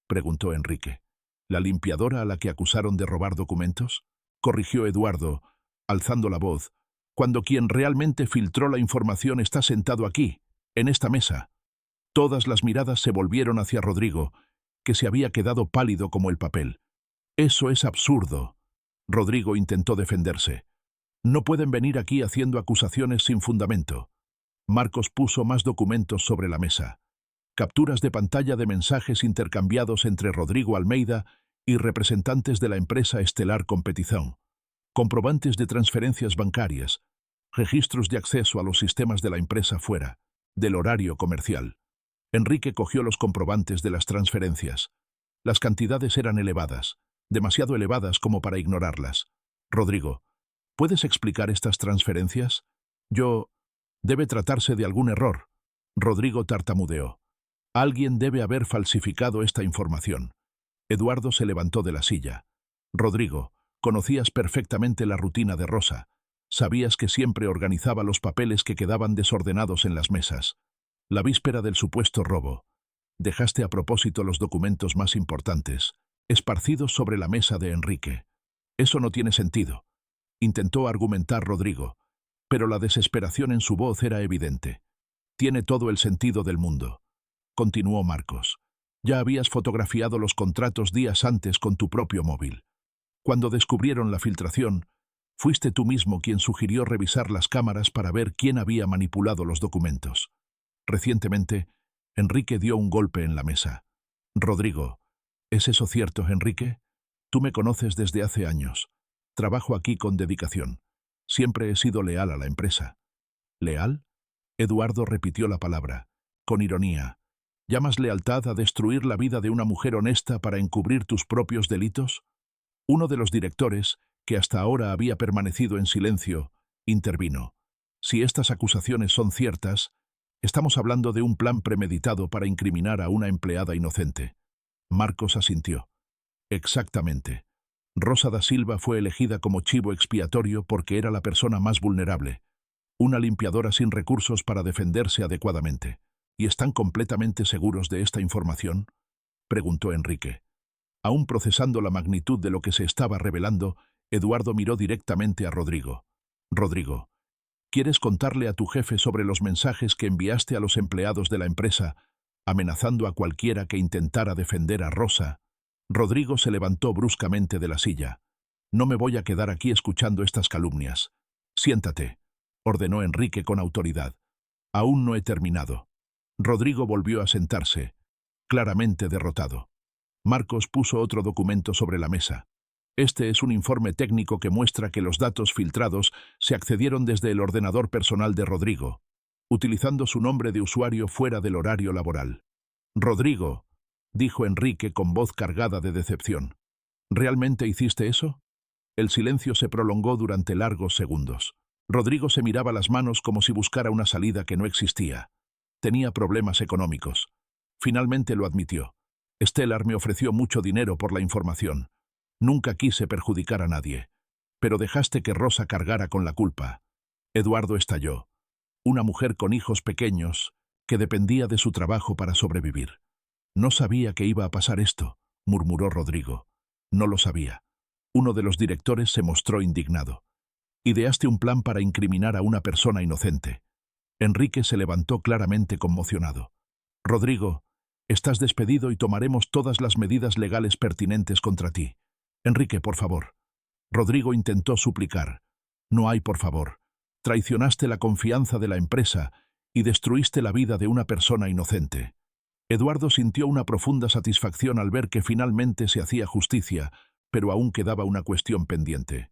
preguntó Enrique. «¿La limpiadora a la que acusaron de robar documentos?», corrigió Eduardo, alzando la voz, «cuando quien realmente filtró la información está sentado aquí, en esta mesa». Todas las miradas se volvieron hacia Rodrigo, que se había quedado pálido como el papel. «Eso es absurdo». Rodrigo intentó defenderse. «No pueden venir aquí haciendo acusaciones sin fundamento». Marcos puso más documentos sobre la mesa. Capturas de pantalla de mensajes intercambiados entre Rodrigo Almeida y representantes de la empresa Estelar Competición. Comprobantes de transferencias bancarias. Registros de acceso a los sistemas de la empresa fuera del horario comercial. Enrique cogió los comprobantes de las transferencias. Las cantidades eran elevadas, demasiado elevadas como para ignorarlas. «Rodrigo, ¿puedes explicar estas transferencias?» «Debe tratarse de algún error». Rodrigo tartamudeó. «Alguien debe haber falsificado esta información». Eduardo se levantó de la silla. «Rodrigo, conocías perfectamente la rutina de Rosa. Sabías que siempre organizaba los papeles que quedaban desordenados en las mesas. La víspera del supuesto robo, dejaste a propósito los documentos más importantes, esparcidos sobre la mesa de Enrique. Eso no tiene sentido», intentó argumentar Rodrigo, pero la desesperación en su voz era evidente. «Tiene todo el sentido del mundo», continuó Marcos. «Ya habías fotografiado los contratos días antes con tu propio móvil. Cuando descubrieron la filtración, fuiste tú mismo quien sugirió revisar las cámaras para ver quién había manipulado los documentos». Recientemente, Enrique dio un golpe en la mesa. «Rodrigo, ¿es eso cierto, Enrique? Tú me conoces desde hace años. Trabajo aquí con dedicación. Siempre he sido leal a la empresa». «¿Leal?», Eduardo repitió la palabra, con ironía. «¿Llamas lealtad a destruir la vida de una mujer honesta para encubrir tus propios delitos?». Uno de los directores, que hasta ahora había permanecido en silencio, intervino. «Si estas acusaciones son ciertas, estamos hablando de un plan premeditado para incriminar a una empleada inocente». Marcos asintió. «Exactamente. Rosa da Silva fue elegida como chivo expiatorio porque era la persona más vulnerable, una limpiadora sin recursos para defenderse adecuadamente. ¿Y están completamente seguros de esta información?», preguntó Enrique. Aún procesando la magnitud de lo que se estaba revelando, Eduardo miró directamente a Rodrigo. «Rodrigo, ¿quieres contarle a tu jefe sobre los mensajes que enviaste a los empleados de la empresa, amenazando a cualquiera que intentara defender a Rosa?» Rodrigo se levantó bruscamente de la silla. «No me voy a quedar aquí escuchando estas calumnias. Siéntate, ordenó Enrique con autoridad. Aún no he terminado. Rodrigo volvió a sentarse, claramente derrotado. Marcos puso otro documento sobre la mesa. Este es un informe técnico que muestra que los datos filtrados se accedieron desde el ordenador personal de Rodrigo, utilizando su nombre de usuario fuera del horario laboral. Rodrigo, dijo Enrique con voz cargada de decepción. ¿Realmente hiciste eso? El silencio se prolongó durante largos segundos. Rodrigo se miraba las manos como si buscara una salida que no existía. Tenía problemas económicos. Finalmente lo admitió. Stellar me ofreció mucho dinero por la información. Nunca quise perjudicar a nadie. Pero dejaste que Rosa cargara con la culpa. Eduardo estalló. Una mujer con hijos pequeños, que dependía de su trabajo para sobrevivir. No sabía que iba a pasar esto, murmuró Rodrigo. No lo sabía. Uno de los directores se mostró indignado. Ideaste un plan para incriminar a una persona inocente. Enrique se levantó claramente conmocionado. Rodrigo, estás despedido y tomaremos todas las medidas legales pertinentes contra ti. Enrique, por favor. Rodrigo intentó suplicar. No hay por favor. Traicionaste la confianza de la empresa y destruiste la vida de una persona inocente. Eduardo sintió una profunda satisfacción al ver que finalmente se hacía justicia, pero aún quedaba una cuestión pendiente.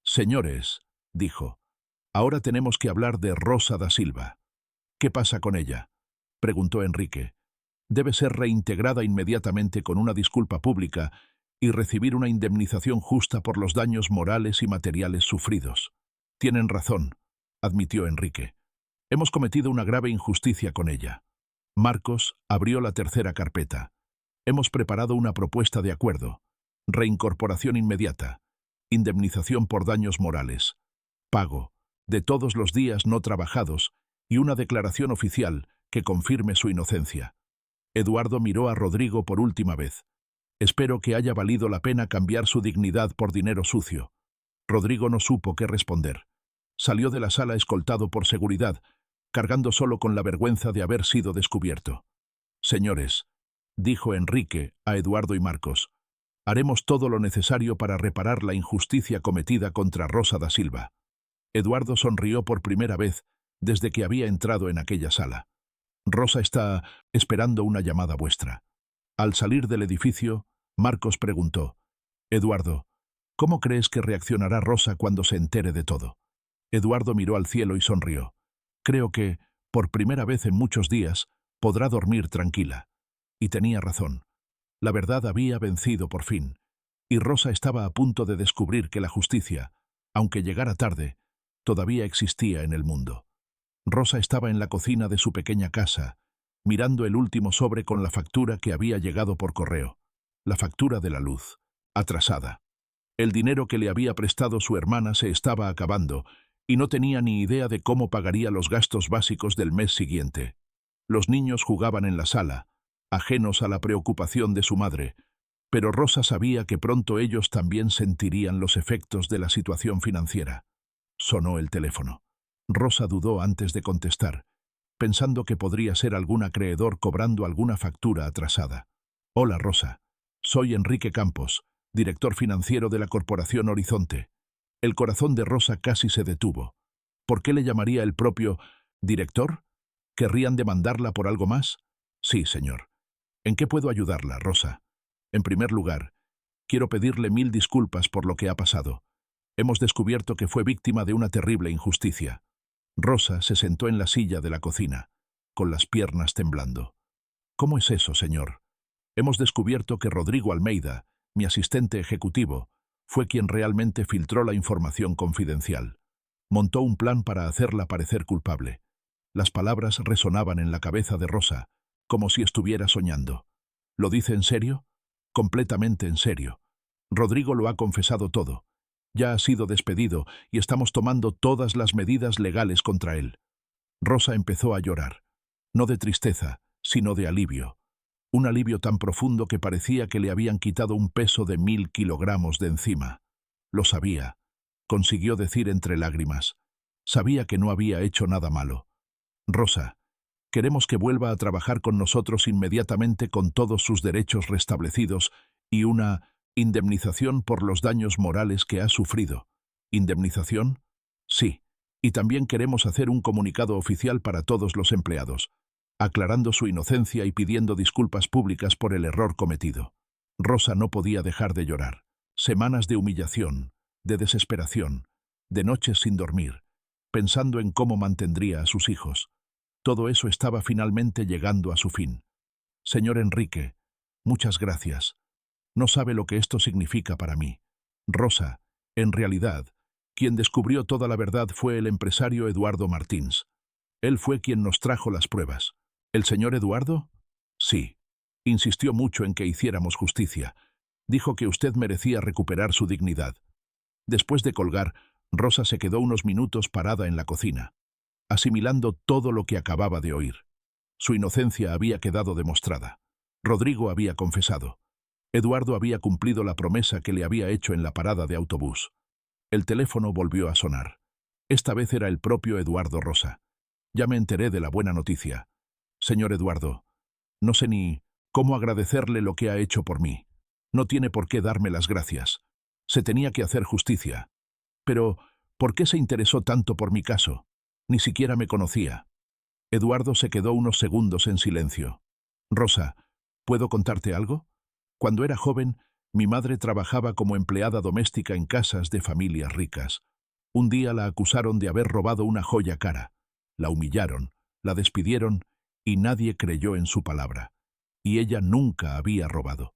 Señores, dijo, ahora tenemos que hablar de Rosa da Silva. ¿Qué pasa con ella? Preguntó Enrique. Debe ser reintegrada inmediatamente con una disculpa pública y recibir una indemnización justa por los daños morales y materiales sufridos. Tienen razón, admitió Enrique. Hemos cometido una grave injusticia con ella. Marcos abrió la tercera carpeta. Hemos preparado una propuesta de acuerdo. Reincorporación inmediata. Indemnización por daños morales. Pago de todos los días no trabajados y una declaración oficial que confirme su inocencia. Eduardo miró a Rodrigo por última vez. Espero que haya valido la pena cambiar su dignidad por dinero sucio. Rodrigo no supo qué responder. Salió de la sala escoltado por seguridad, cargando solo con la vergüenza de haber sido descubierto. Señores, dijo Enrique a Eduardo y Marcos, haremos todo lo necesario para reparar la injusticia cometida contra Rosa da Silva. Eduardo sonrió por primera vez desde que había entrado en aquella sala. Rosa está esperando una llamada vuestra. Al salir del edificio, Marcos preguntó, Eduardo, ¿cómo crees que reaccionará Rosa cuando se entere de todo? Eduardo miró al cielo y sonrió. Creo que, por primera vez en muchos días, podrá dormir tranquila. Y tenía razón. La verdad había vencido por fin, y Rosa estaba a punto de descubrir que la justicia, aunque llegara tarde, todavía existía en el mundo. Rosa estaba en la cocina de su pequeña casa, mirando el último sobre con la factura que había llegado por correo. La factura de la luz, atrasada. El dinero que le había prestado su hermana se estaba acabando, y no tenía ni idea de cómo pagaría los gastos básicos del mes siguiente. Los niños jugaban en la sala, ajenos a la preocupación de su madre, pero Rosa sabía que pronto ellos también sentirían los efectos de la situación financiera. Sonó el teléfono. Rosa dudó antes de contestar, pensando que podría ser algún acreedor cobrando alguna factura atrasada. Hola, Rosa. Soy Enrique Campos, director financiero de la Corporación Horizonte. El corazón de Rosa casi se detuvo. ¿Por qué le llamaría el propio director? ¿Querrían demandarla por algo más? Sí, señor. ¿En qué puedo ayudarla, Rosa? En primer lugar, quiero pedirle 1000 disculpas por lo que ha pasado. Hemos descubierto que fue víctima de una terrible injusticia. Rosa se sentó en la silla de la cocina, con las piernas temblando. ¿Cómo es eso, señor? Hemos descubierto que Rodrigo Almeida, mi asistente ejecutivo, fue quien realmente filtró la información confidencial. Montó un plan para hacerla parecer culpable. Las palabras resonaban en la cabeza de Rosa, como si estuviera soñando. ¿Lo dice en serio? Completamente en serio. Rodrigo lo ha confesado todo. Ya ha sido despedido y estamos tomando todas las medidas legales contra él. Rosa empezó a llorar. No de tristeza, sino de alivio. Un alivio tan profundo que parecía que le habían quitado un peso de 1000 kilogramos de encima. Lo sabía, consiguió decir entre lágrimas. Sabía que no había hecho nada malo. Rosa, queremos que vuelva a trabajar con nosotros inmediatamente con todos sus derechos restablecidos y una indemnización por los daños morales que ha sufrido. ¿Indemnización? Sí, Y también queremos hacer un comunicado oficial para todos los empleados, aclarando su inocencia y pidiendo disculpas públicas por el error cometido. Rosa no podía dejar de llorar. Semanas de humillación, de desesperación, de noches sin dormir, pensando en cómo mantendría a sus hijos. Todo eso estaba finalmente llegando a su fin. Señor Enrique, muchas gracias. No sabe lo que esto significa para mí. Rosa, en realidad, quien descubrió toda la verdad fue el empresario Eduardo Martins. Él fue quien nos trajo las pruebas. ¿El señor Eduardo? Sí. Insistió mucho en que hiciéramos justicia. Dijo que usted merecía recuperar su dignidad. Después de colgar, Rosa se quedó unos minutos parada en la cocina, asimilando todo lo que acababa de oír. Su inocencia había quedado demostrada. Rodrigo había confesado. Eduardo había cumplido la promesa que le había hecho en la parada de autobús. El teléfono volvió a sonar. Esta vez era el propio Eduardo Rosa. Ya me enteré de la buena noticia. Señor Eduardo, no sé ni cómo agradecerle lo que ha hecho por mí. No tiene por qué darme las gracias. Se tenía que hacer justicia. Pero, ¿por qué se interesó tanto por mi caso? Ni siquiera me conocía. Eduardo se quedó unos segundos en silencio. Rosa, ¿puedo contarte algo? Cuando era joven, mi madre trabajaba como empleada doméstica en casas de familias ricas. Un día la acusaron de haber robado una joya cara. La humillaron, la despidieron y nadie creyó en su palabra. Y ella nunca había robado.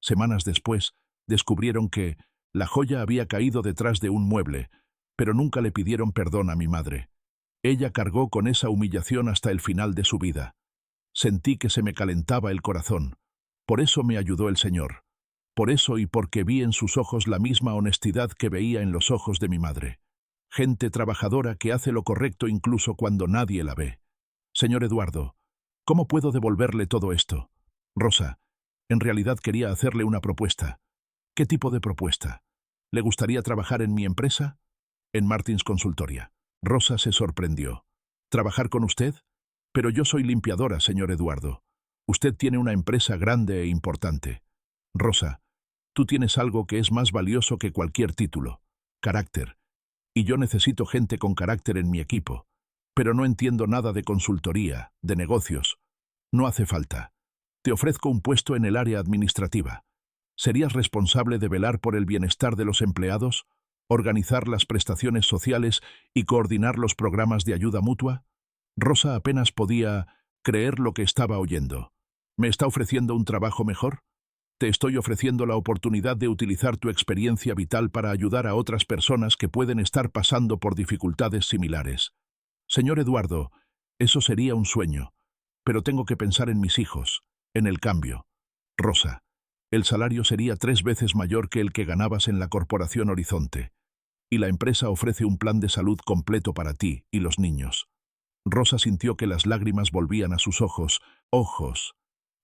Semanas después, descubrieron que la joya había caído detrás de un mueble, pero nunca le pidieron perdón a mi madre. Ella cargó con esa humillación hasta el final de su vida. Sentí que se me calentaba el corazón. Por eso me ayudó el Señor. Por eso y porque vi en sus ojos la misma honestidad que veía en los ojos de mi madre. Gente trabajadora que hace lo correcto incluso cuando nadie la ve. Señor Eduardo, ¿cómo puedo devolverle todo esto? Rosa, en realidad quería hacerle una propuesta. ¿Qué tipo de propuesta? ¿Le gustaría trabajar en mi empresa? En Martins Consultoria. Rosa se sorprendió. ¿Trabajar con usted? Pero yo soy limpiadora, señor Eduardo. Usted tiene una empresa grande e importante. Rosa, tú tienes algo que es más valioso que cualquier título. Carácter. Y yo necesito gente con carácter en mi equipo. Pero no entiendo nada de consultoría, de negocios. No hace falta. Te ofrezco un puesto en el área administrativa. ¿Serías responsable de velar por el bienestar de los empleados, organizar las prestaciones sociales y coordinar los programas de ayuda mutua? Rosa apenas podía creer lo que estaba oyendo. ¿Me está ofreciendo un trabajo mejor? Te estoy ofreciendo la oportunidad de utilizar tu experiencia vital para ayudar a otras personas que pueden estar pasando por dificultades similares. Señor Eduardo, eso sería un sueño, pero tengo que pensar en mis hijos, en el cambio. Rosa, el salario sería 3 veces mayor que el que ganabas en la Corporación Horizonte, y la empresa ofrece un plan de salud completo para ti y los niños. Rosa sintió que las lágrimas volvían a sus ojos.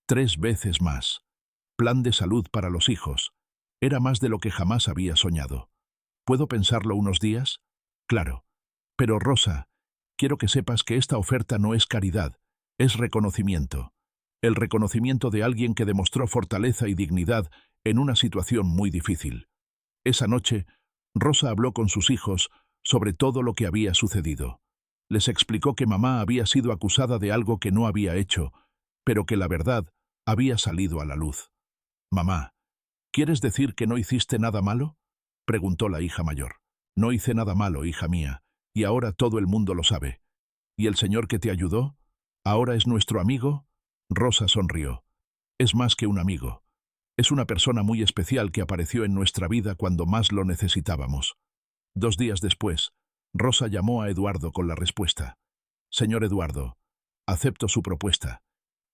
3 veces más. Plan de salud para los hijos. Era más de lo que jamás había soñado. ¿Puedo pensarlo unos días? Claro. Pero Rosa, quiero que sepas que esta oferta no es caridad, es reconocimiento. El reconocimiento de alguien que demostró fortaleza y dignidad en una situación muy difícil. Esa noche, Rosa habló con sus hijos sobre todo lo que había sucedido. Les explicó que mamá había sido acusada de algo que no había hecho, pero que la verdad había salido a la luz. «Mamá, ¿quieres decir que no hiciste nada malo?», preguntó la hija mayor. «No hice nada malo, hija mía, y ahora todo el mundo lo sabe. ¿Y el señor que te ayudó? ¿Ahora es nuestro amigo?». Rosa sonrió. «Es más que un amigo. Es una persona muy especial que apareció en nuestra vida cuando más lo necesitábamos». 2 días después, Rosa llamó a Eduardo con la respuesta. «Señor Eduardo, acepto su propuesta.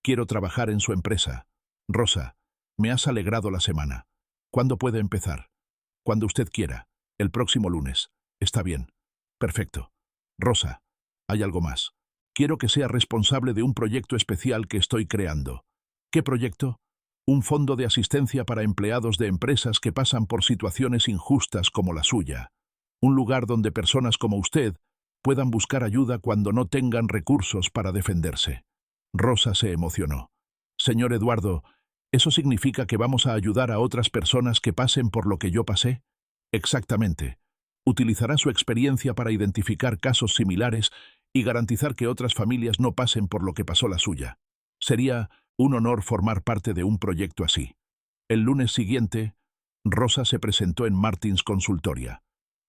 Quiero trabajar en su empresa. Rosa, me has alegrado la semana. ¿Cuándo puede empezar?». «Cuando usted quiera. El próximo lunes. Está bien». «Perfecto. Rosa, hay algo más. Quiero que sea responsable de un proyecto especial que estoy creando». «¿Qué proyecto?». «Un fondo de asistencia para empleados de empresas que pasan por situaciones injustas como la suya. Un lugar donde personas como usted puedan buscar ayuda cuando no tengan recursos para defenderse». Rosa se emocionó. «Señor Eduardo, ¿eso significa que vamos a ayudar a otras personas que pasen por lo que yo pasé?». «Exactamente. Utilizará su experiencia para identificar casos similares y garantizar que otras familias no pasen por lo que pasó la suya. Sería un honor formar parte de un proyecto así. El lunes siguiente, Rosa se presentó en Martins Consultoria.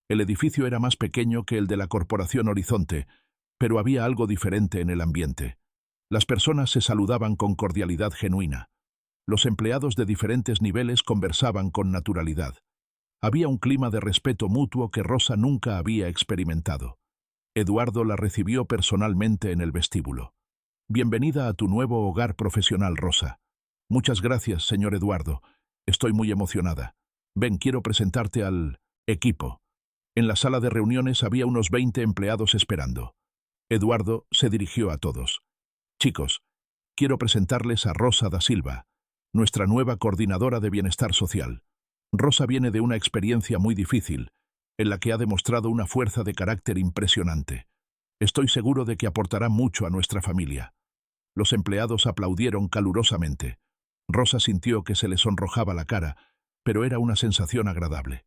El edificio era más pequeño que el de la Corporación Horizonte, pero había algo diferente en el ambiente. Las personas se saludaban con cordialidad genuina. Los empleados de diferentes niveles conversaban con naturalidad. Había un clima de respeto mutuo que Rosa nunca había experimentado. Eduardo la recibió personalmente en el vestíbulo. Bienvenida a tu nuevo hogar profesional, Rosa. Muchas gracias, señor Eduardo. Estoy muy emocionada. Ven, quiero presentarte al equipo. En la sala de reuniones había unos 20 empleados esperando. Eduardo se dirigió a todos. Chicos, quiero presentarles a Rosa da Silva, nuestra nueva coordinadora de bienestar social. Rosa viene de una experiencia muy difícil, en la que ha demostrado una fuerza de carácter impresionante. Estoy seguro de que aportará mucho a nuestra familia. Los empleados aplaudieron calurosamente. Rosa sintió que se le sonrojaba la cara, pero era una sensación agradable.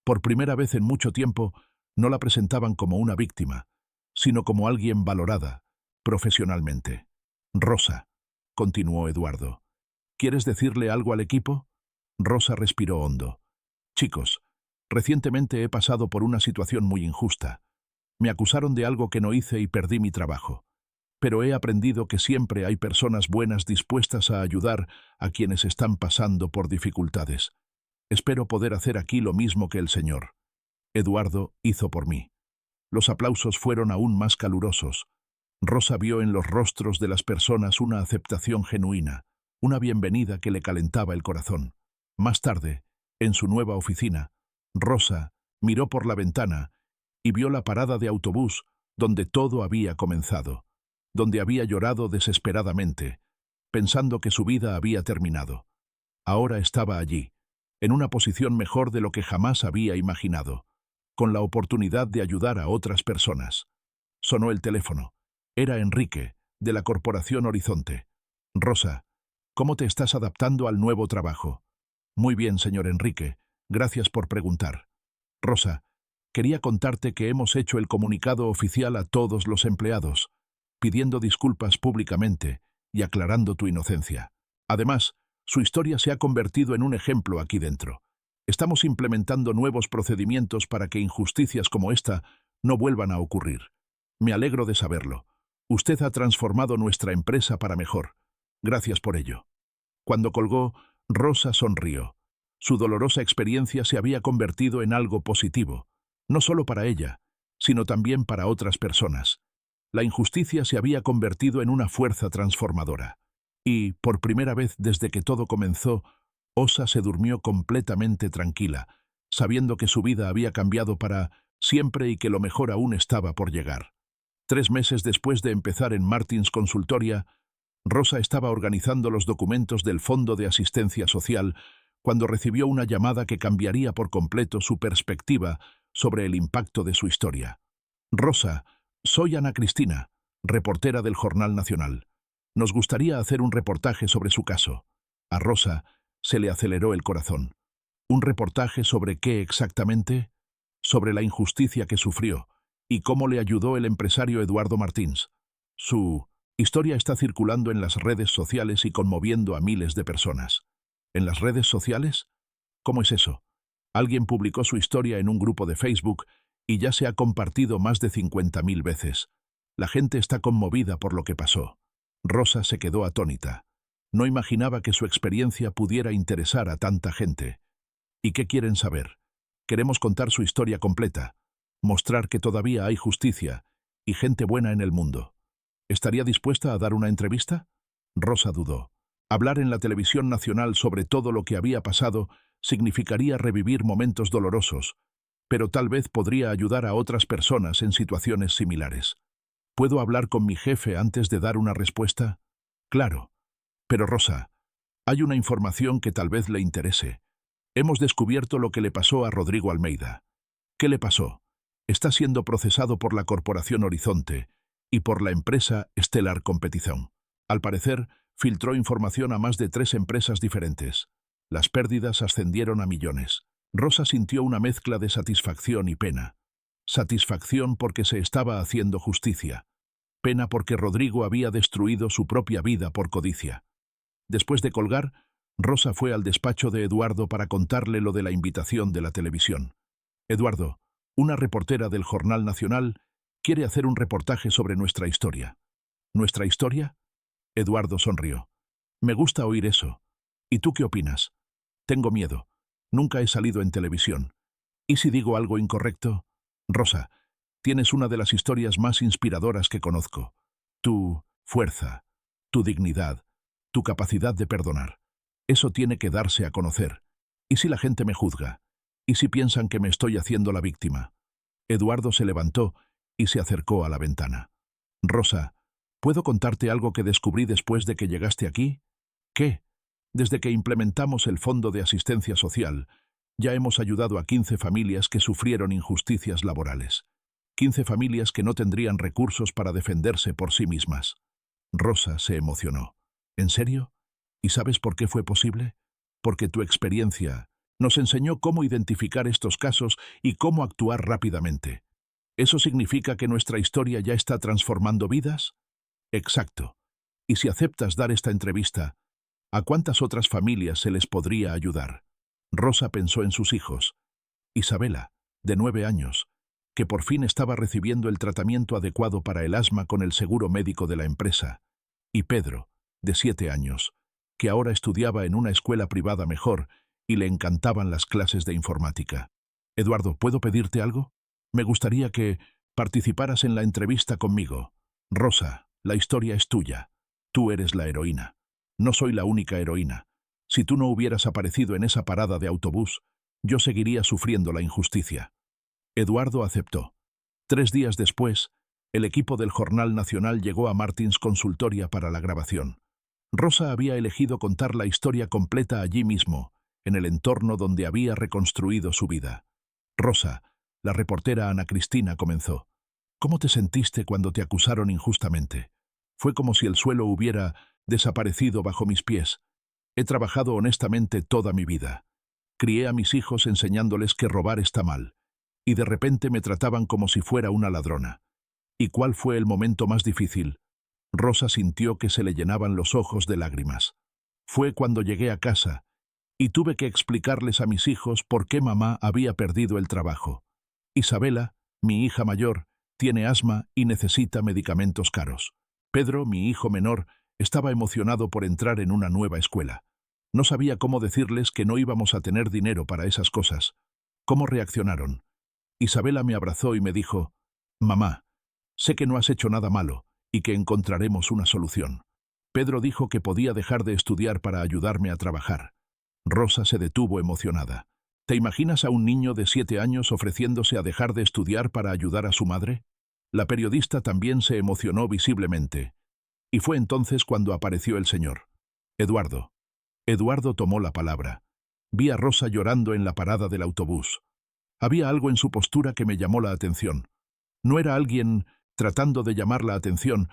Por primera vez en mucho tiempo, no la presentaban como una víctima, sino como alguien valorada, profesionalmente. Rosa, continuó Eduardo, ¿quieres decirle algo al equipo? Rosa respiró hondo. Chicos, recientemente he pasado por una situación muy injusta. Me acusaron de algo que no hice y perdí mi trabajo. Pero he aprendido que siempre hay personas buenas dispuestas a ayudar a quienes están pasando por dificultades. Espero poder hacer aquí lo mismo que el señor Eduardo hizo por mí. Los aplausos fueron aún más calurosos. Rosa vio en los rostros de las personas una aceptación genuina, una bienvenida que le calentaba el corazón. Más tarde, en su nueva oficina, Rosa miró por la ventana y vio la parada de autobús donde todo había comenzado, donde había llorado desesperadamente, pensando que su vida había terminado. Ahora estaba allí, en una posición mejor de lo que jamás había imaginado, con la oportunidad de ayudar a otras personas. Sonó el teléfono. Era Enrique, de la Corporación Horizonte. Rosa, ¿cómo te estás adaptando al nuevo trabajo? Muy bien, señor Enrique. Gracias por preguntar. Rosa, quería contarte que hemos hecho el comunicado oficial a todos los empleados, pidiendo disculpas públicamente y aclarando tu inocencia. Además, su historia se ha convertido en un ejemplo aquí dentro. Estamos implementando nuevos procedimientos para que injusticias como esta no vuelvan a ocurrir. Me alegro de saberlo. Usted ha transformado nuestra empresa para mejor. Gracias por ello. Cuando colgó, Rosa sonrió. Su dolorosa experiencia se había convertido en algo positivo, no solo para ella, sino también para otras personas. La injusticia se había convertido en una fuerza transformadora. Y, por primera vez desde que todo comenzó, Osa se durmió completamente tranquila, sabiendo que su vida había cambiado para siempre y que lo mejor aún estaba por llegar. 3 meses después de empezar en Martins Consultoria, Rosa estaba organizando los documentos del Fondo de Asistencia Social cuando recibió una llamada que cambiaría por completo su perspectiva sobre el impacto de su historia. Rosa, soy Ana Cristina, reportera del Jornal Nacional. Nos gustaría hacer un reportaje sobre su caso. A Rosa se le aceleró el corazón. ¿Un reportaje sobre qué exactamente? Sobre la injusticia que sufrió y cómo le ayudó el empresario Eduardo Martins. Su historia está circulando en las redes sociales y conmoviendo a miles de personas. ¿En las redes sociales? ¿Cómo es eso? Alguien publicó su historia en un grupo de Facebook y ya se ha compartido más de 50.000 veces. La gente está conmovida por lo que pasó. Rosa se quedó atónita. No imaginaba que su experiencia pudiera interesar a tanta gente. ¿Y qué quieren saber? Queremos contar su historia completa, mostrar que todavía hay justicia y gente buena en el mundo. ¿Estaría dispuesta a dar una entrevista? Rosa dudó. Hablar en la televisión nacional sobre todo lo que había pasado significaría revivir momentos dolorosos, pero tal vez podría ayudar a otras personas en situaciones similares. ¿Puedo hablar con mi jefe antes de dar una respuesta? Claro. Pero Rosa, hay una información que tal vez le interese. Hemos descubierto lo que le pasó a Rodrigo Almeida. ¿Qué le pasó? Está siendo procesado por la Corporación Horizonte y por la empresa Stellar Competición. Al parecer, filtró información a más de 3 empresas diferentes. Las pérdidas ascendieron a millones. Rosa sintió una mezcla de satisfacción y pena. Satisfacción porque se estaba haciendo justicia. Pena porque Rodrigo había destruido su propia vida por codicia. Después de colgar, Rosa fue al despacho de Eduardo para contarle lo de la invitación de la televisión. Eduardo, una reportera del Jornal Nacional, quiere hacer un reportaje sobre nuestra historia. ¿Nuestra historia? Eduardo sonrió. Me gusta oír eso. ¿Y tú qué opinas? Tengo miedo. Nunca he salido en televisión. ¿Y si digo algo incorrecto? Rosa, tienes una de las historias más inspiradoras que conozco. Tu fuerza, tu dignidad, tu capacidad de perdonar. Eso tiene que darse a conocer. ¿Y si la gente me juzga? ¿Y si piensan que me estoy haciendo la víctima? Eduardo se levantó y se acercó a la ventana. Rosa, ¿puedo contarte algo que descubrí después de que llegaste aquí? ¿Qué? Desde que implementamos el Fondo de Asistencia Social, ya hemos ayudado a 15 familias que sufrieron injusticias laborales. 15 familias que no tendrían recursos para defenderse por sí mismas. Rosa se emocionó. ¿En serio? ¿Y sabes por qué fue posible? Porque tu experiencia nos enseñó cómo identificar estos casos y cómo actuar rápidamente. ¿Eso significa que nuestra historia ya está transformando vidas? Exacto. Y si aceptas dar esta entrevista, ¿a cuántas otras familias se les podría ayudar? Rosa pensó en sus hijos. Isabela, de 9 años, que por fin estaba recibiendo el tratamiento adecuado para el asma con el seguro médico de la empresa, y Pedro, de 7 años, que ahora estudiaba en una escuela privada mejor y le encantaban las clases de informática. Eduardo, ¿puedo pedirte algo? Me gustaría que participaras en la entrevista conmigo. Rosa, la historia es tuya. Tú eres la heroína. No soy la única heroína. Si tú no hubieras aparecido en esa parada de autobús, yo seguiría sufriendo la injusticia. Eduardo aceptó. 3 días después, el equipo del Jornal Nacional llegó a Martins Consultoria para la grabación. Rosa había elegido contar la historia completa allí mismo, en el entorno donde había reconstruido su vida. Rosa, la reportera Ana Cristina comenzó. ¿Cómo te sentiste cuando te acusaron injustamente? Fue como si el suelo hubiera desaparecido bajo mis pies. He trabajado honestamente toda mi vida. Crié a mis hijos enseñándoles que robar está mal. Y de repente me trataban como si fuera una ladrona. ¿Y cuál fue el momento más difícil? Rosa sintió que se le llenaban los ojos de lágrimas. Fue cuando llegué a casa y tuve que explicarles a mis hijos por qué mamá había perdido el trabajo. Isabela, mi hija mayor, tiene asma y necesita medicamentos caros. Pedro, mi hijo menor, estaba emocionado por entrar en una nueva escuela. No sabía cómo decirles que no íbamos a tener dinero para esas cosas. ¿Cómo reaccionaron? Isabela me abrazó y me dijo, «Mamá, sé que no has hecho nada malo y que encontraremos una solución». Pedro dijo que podía dejar de estudiar para ayudarme a trabajar. Rosa se detuvo emocionada. ¿Te imaginas a un niño de 7 años ofreciéndose a dejar de estudiar para ayudar a su madre? La periodista también se emocionó visiblemente. Y fue entonces cuando apareció el señor. Eduardo. Eduardo tomó la palabra. Vi a Rosa llorando en la parada del autobús. Había algo en su postura que me llamó la atención. No era alguien tratando de llamar la atención,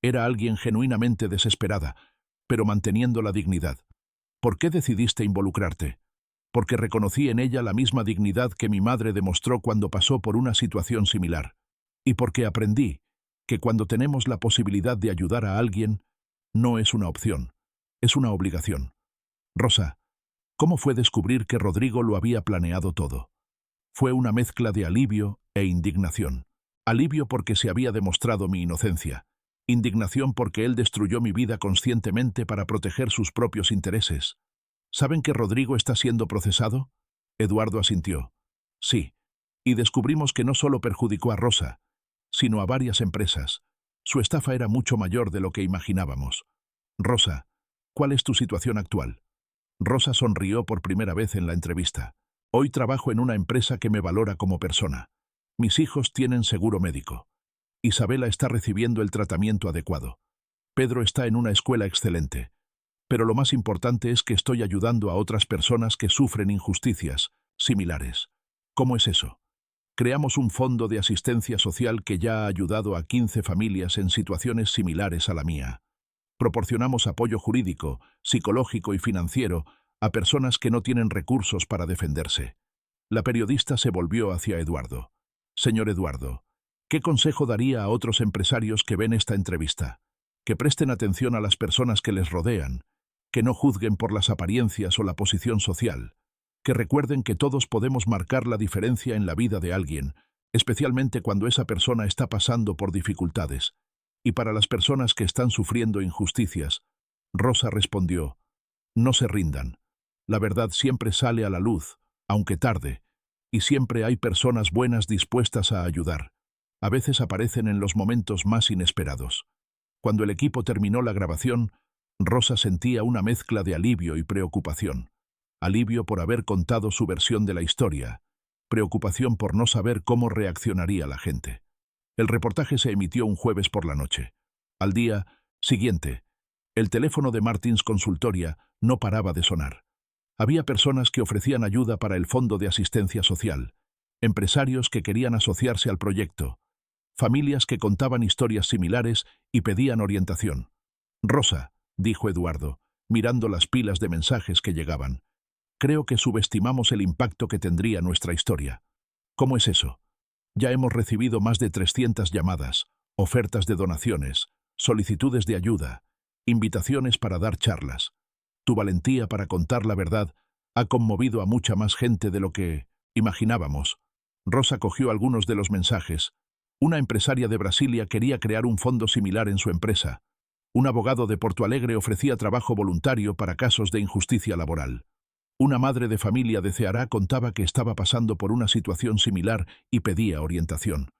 era alguien genuinamente desesperada, pero manteniendo la dignidad. ¿Por qué decidiste involucrarte? Porque reconocí en ella la misma dignidad que mi madre demostró cuando pasó por una situación similar. Y porque aprendí que cuando tenemos la posibilidad de ayudar a alguien, no es una opción, es una obligación. Rosa, ¿cómo fue descubrir que Rodrigo lo había planeado todo? Fue una mezcla de alivio e indignación. Alivio porque se había demostrado mi inocencia. Indignación porque él destruyó mi vida conscientemente para proteger sus propios intereses. ¿Saben que Rodrigo está siendo procesado? Eduardo asintió. Sí. Y descubrimos que no solo perjudicó a Rosa, sino a varias empresas. Su estafa era mucho mayor de lo que imaginábamos. Rosa, ¿cuál es tu situación actual? Rosa sonrió por primera vez en la entrevista. Hoy trabajo en una empresa que me valora como persona. Mis hijos tienen seguro médico. Isabela está recibiendo el tratamiento adecuado. Pedro está en una escuela excelente. Pero lo más importante es que estoy ayudando a otras personas que sufren injusticias similares. ¿Cómo es eso? Creamos un fondo de asistencia social que ya ha ayudado a 15 familias en situaciones similares a la mía. Proporcionamos apoyo jurídico, psicológico y financiero a personas que no tienen recursos para defenderse. La periodista se volvió hacia Eduardo. Señor Eduardo, ¿qué consejo daría a otros empresarios que ven esta entrevista? Que presten atención a las personas que les rodean, que no juzguen por las apariencias o la posición social, que recuerden que todos podemos marcar la diferencia en la vida de alguien, especialmente cuando esa persona está pasando por dificultades. Y para las personas que están sufriendo injusticias, Rosa respondió, no se rindan. La verdad siempre sale a la luz, aunque tarde, y siempre hay personas buenas dispuestas a ayudar. A veces aparecen en los momentos más inesperados. Cuando el equipo terminó la grabación, Rosa sentía una mezcla de alivio y preocupación. Alivio por haber contado su versión de la historia, preocupación por no saber cómo reaccionaría la gente. El reportaje se emitió un jueves por la noche. Al día siguiente, el teléfono de Martins Consultoria no paraba de sonar. Había personas que ofrecían ayuda para el Fondo de Asistencia Social, empresarios que querían asociarse al proyecto, familias que contaban historias similares y pedían orientación. Rosa, dijo Eduardo, mirando las pilas de mensajes que llegaban, creo que subestimamos el impacto que tendría nuestra historia. ¿Cómo es eso? Ya hemos recibido más de 300 llamadas, ofertas de donaciones, solicitudes de ayuda, invitaciones para dar charlas. Tu valentía para contar la verdad ha conmovido a mucha más gente de lo que imaginábamos. Rosa cogió algunos de los mensajes. Una empresaria de Brasilia quería crear un fondo similar en su empresa. Un abogado de Porto Alegre ofrecía trabajo voluntario para casos de injusticia laboral. Una madre de familia de Ceará contaba que estaba pasando por una situación similar y pedía orientación.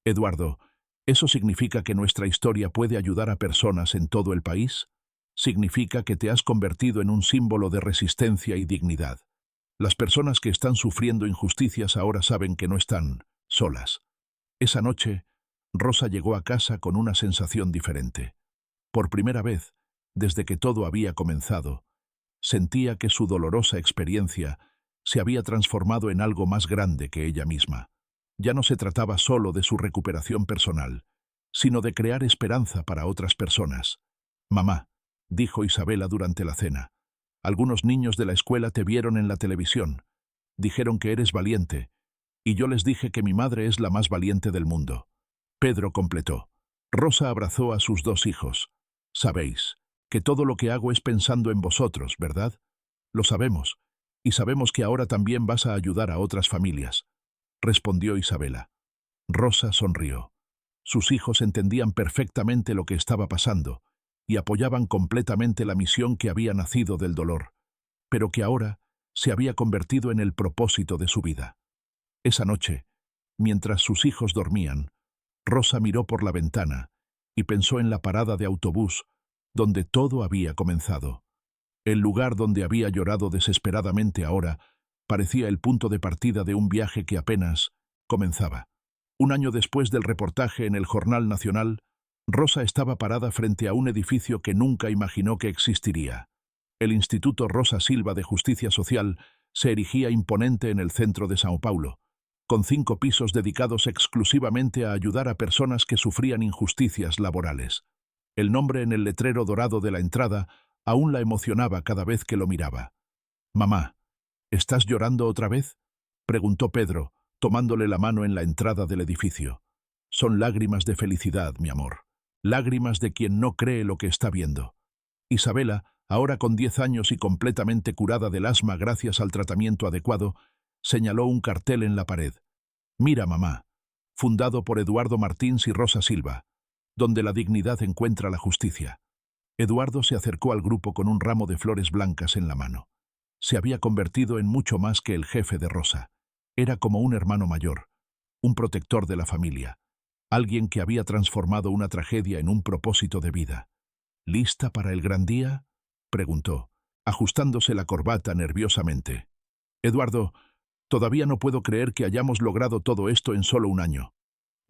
Eduardo, ¿eso significa que nuestra historia puede ayudar a personas en todo el país? Significa que te has convertido en un símbolo de resistencia y dignidad. Las personas que están sufriendo injusticias ahora saben que no están solas. Esa noche, Rosa llegó a casa con una sensación diferente. Por primera vez, desde que todo había comenzado, sentía que su dolorosa experiencia se había transformado en algo más grande que ella misma. Ya no se trataba solo de su recuperación personal, sino de crear esperanza para otras personas. Mamá, dijo Isabela durante la cena, algunos niños de la escuela te vieron en la televisión. Dijeron que eres valiente, y yo les dije que mi madre es la más valiente del mundo. Pedro completó. Rosa abrazó a sus dos hijos. Sabéis que todo lo que hago es pensando en vosotros, ¿verdad? Lo sabemos, y sabemos que ahora también vas a ayudar a otras familias, respondió Isabela. Rosa sonrió. Sus hijos entendían perfectamente lo que estaba pasando y apoyaban completamente la misión que había nacido del dolor, pero que ahora se había convertido en el propósito de su vida. Esa noche, mientras sus hijos dormían, Rosa miró por la ventana y pensó en la parada de autobús donde todo había comenzado. El lugar donde había llorado desesperadamente ahora parecía el punto de partida de un viaje que apenas comenzaba. Un año después del reportaje en el Jornal Nacional, Rosa estaba parada frente a un edificio que nunca imaginó que existiría. El Instituto Rosa Silva de Justicia Social se erigía imponente en el centro de São Paulo, con 5 pisos dedicados exclusivamente a ayudar a personas que sufrían injusticias laborales. El nombre en el letrero dorado de la entrada aún la emocionaba cada vez que lo miraba. «Mamá, ¿estás llorando otra vez?», preguntó Pedro, tomándole la mano en la entrada del edificio. «Son lágrimas de felicidad, mi amor. Lágrimas de quien no cree lo que está viendo». Isabela, ahora con 10 años y completamente curada del asma gracias al tratamiento adecuado, señaló un cartel en la pared. «Mira, mamá, fundado por Eduardo Martins y Rosa Silva, donde la dignidad encuentra la justicia». Eduardo se acercó al grupo con un ramo de flores blancas en la mano. Se había convertido en mucho más que el jefe de Rosa. Era como un hermano mayor, un protector de la familia, alguien que había transformado una tragedia en un propósito de vida. «¿Lista para el gran día?», preguntó, ajustándose la corbata nerviosamente. «Eduardo, todavía no puedo creer que hayamos logrado todo esto en solo un año.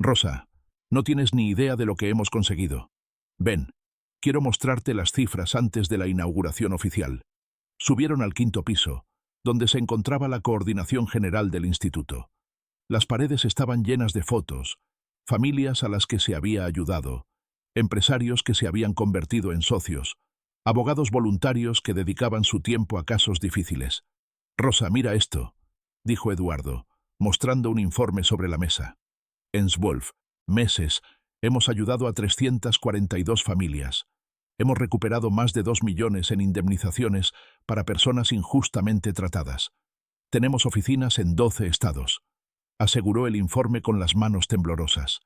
Rosa, no tienes ni idea de lo que hemos conseguido. Ven, quiero mostrarte las cifras antes de la inauguración oficial». Subieron al 5º piso, donde se encontraba la coordinación general del instituto. Las paredes estaban llenas de fotos, familias a las que se había ayudado, empresarios que se habían convertido en socios, abogados voluntarios que dedicaban su tiempo a casos difíciles. «Rosa, mira esto». dijo Eduardo, mostrando un informe sobre la mesa. En Swolf, meses, hemos ayudado a 342 familias. Hemos recuperado más de 2 millones en indemnizaciones para personas injustamente tratadas. Tenemos oficinas en 12 estados, aseguró el informe con las manos temblorosas.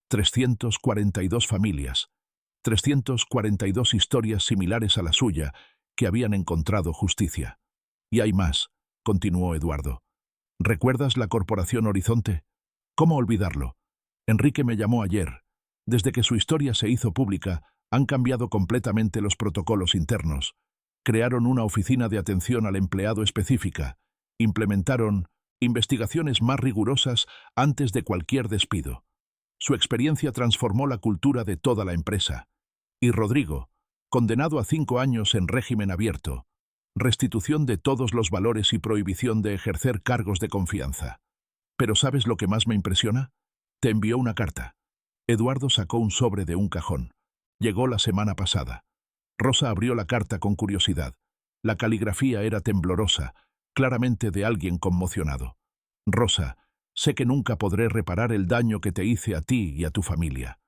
342 familias, 342 historias similares a la suya que habían encontrado justicia. Y hay más, continuó Eduardo. ¿Recuerdas la Corporación Horizonte? ¿Cómo olvidarlo? Enrique me llamó ayer. Desde que su historia se hizo pública, han cambiado completamente los protocolos internos. Crearon una oficina de atención al empleado específica. Implementaron investigaciones más rigurosas antes de cualquier despido. Su experiencia transformó la cultura de toda la empresa. Y Rodrigo, condenado a 5 años en régimen abierto, restitución de todos los valores y prohibición de ejercer cargos de confianza. ¿Pero sabes lo que más me impresiona? Te envió una carta. Eduardo sacó un sobre de un cajón. Llegó la semana pasada. Rosa abrió la carta con curiosidad. La caligrafía era temblorosa, claramente de alguien conmocionado. Rosa, sé que nunca podré reparar el daño que te hice a ti y a tu familia.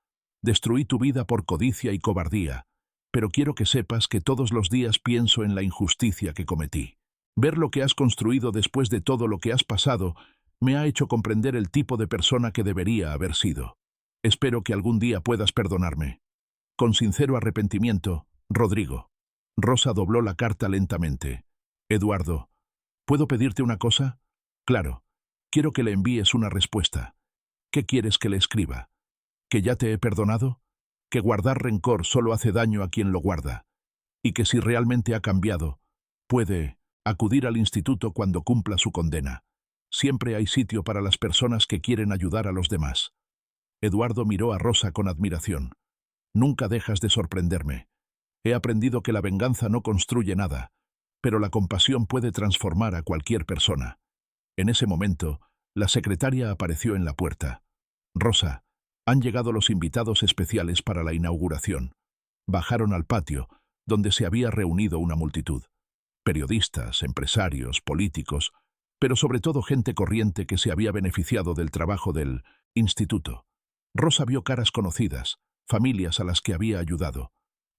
Destruí tu vida por codicia y cobardía, pero quiero que sepas que todos los días pienso en la injusticia que cometí. Ver lo que has construido después de todo lo que has pasado me ha hecho comprender el tipo de persona que debería haber sido. Espero que algún día puedas perdonarme. Con sincero arrepentimiento, Rodrigo. Rosa dobló la carta lentamente. Eduardo, ¿puedo pedirte una cosa? Claro. Quiero que le envíes una respuesta. ¿Qué quieres que le escriba? ¿Que ya te he perdonado? ¿Que guardar rencor solo hace daño a quien lo guarda? Y que si realmente ha cambiado, puede acudir al instituto cuando cumpla su condena. Siempre hay sitio para las personas que quieren ayudar a los demás. Eduardo miró a Rosa con admiración. Nunca dejas de sorprenderme. He aprendido que la venganza no construye nada, pero la compasión puede transformar a cualquier persona. En ese momento, la secretaria apareció en la puerta. Rosa, han llegado los invitados especiales para la inauguración. Bajaron al patio, donde se había reunido una multitud. Periodistas, empresarios, políticos, pero sobre todo gente corriente que se había beneficiado del trabajo del instituto. Rosa vio caras conocidas, familias a las que había ayudado,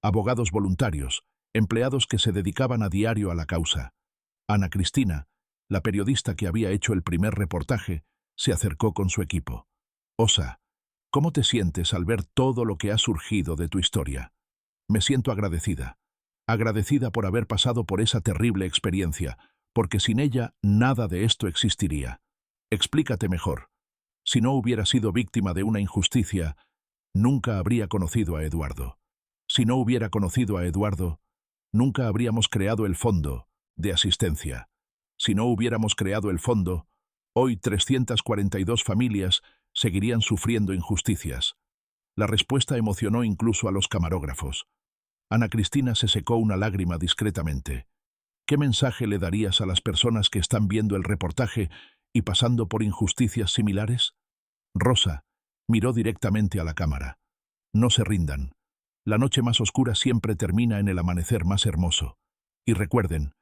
abogados voluntarios, empleados que se dedicaban a diario a la causa. Ana Cristina, la periodista que había hecho el primer reportaje, se acercó con su equipo. Osa, ¿cómo te sientes al ver todo lo que ha surgido de tu historia? Me siento agradecida. Agradecida por haber pasado por esa terrible experiencia, porque sin ella nada de esto existiría. Explícate mejor. Si no hubiera sido víctima de una injusticia, nunca habría conocido a Eduardo. Si no hubiera conocido a Eduardo, nunca habríamos creado el fondo de asistencia. Si no hubiéramos creado el fondo, hoy 342 familias seguirían sufriendo injusticias. La respuesta emocionó incluso a los camarógrafos. Ana Cristina se secó una lágrima discretamente. ¿Qué mensaje le darías a las personas que están viendo el reportaje y pasando por injusticias similares? Rosa miró directamente a la cámara. No se rindan. La noche más oscura siempre termina en el amanecer más hermoso. Y recuerden,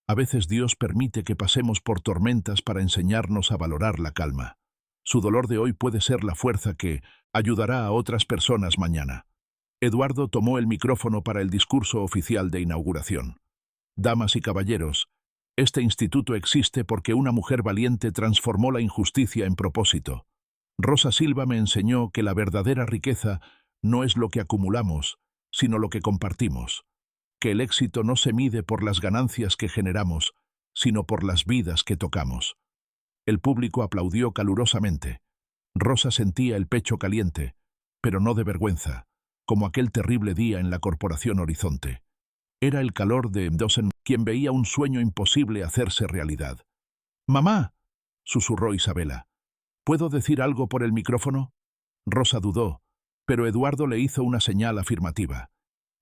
a veces Dios permite que pasemos por tormentas para enseñarnos a valorar la calma. Su dolor de hoy puede ser la fuerza que ayudará a otras personas mañana. Eduardo tomó el micrófono para el discurso oficial de inauguración. Damas y caballeros, este instituto existe porque una mujer valiente transformó la injusticia en propósito. Rosa Silva me enseñó que la verdadera riqueza no es lo que acumulamos, sino lo que compartimos. Que el éxito no se mide por las ganancias que generamos, sino por las vidas que tocamos. El público aplaudió calurosamente. Rosa sentía el pecho caliente, pero no de vergüenza, como aquel terrible día en la Corporación Horizonte. Era el calor de Dosen quien veía un sueño imposible hacerse realidad. «¡Mamá!», susurró Isabela. «¿Puedo decir algo por el micrófono?». Rosa dudó, pero Eduardo le hizo una señal afirmativa.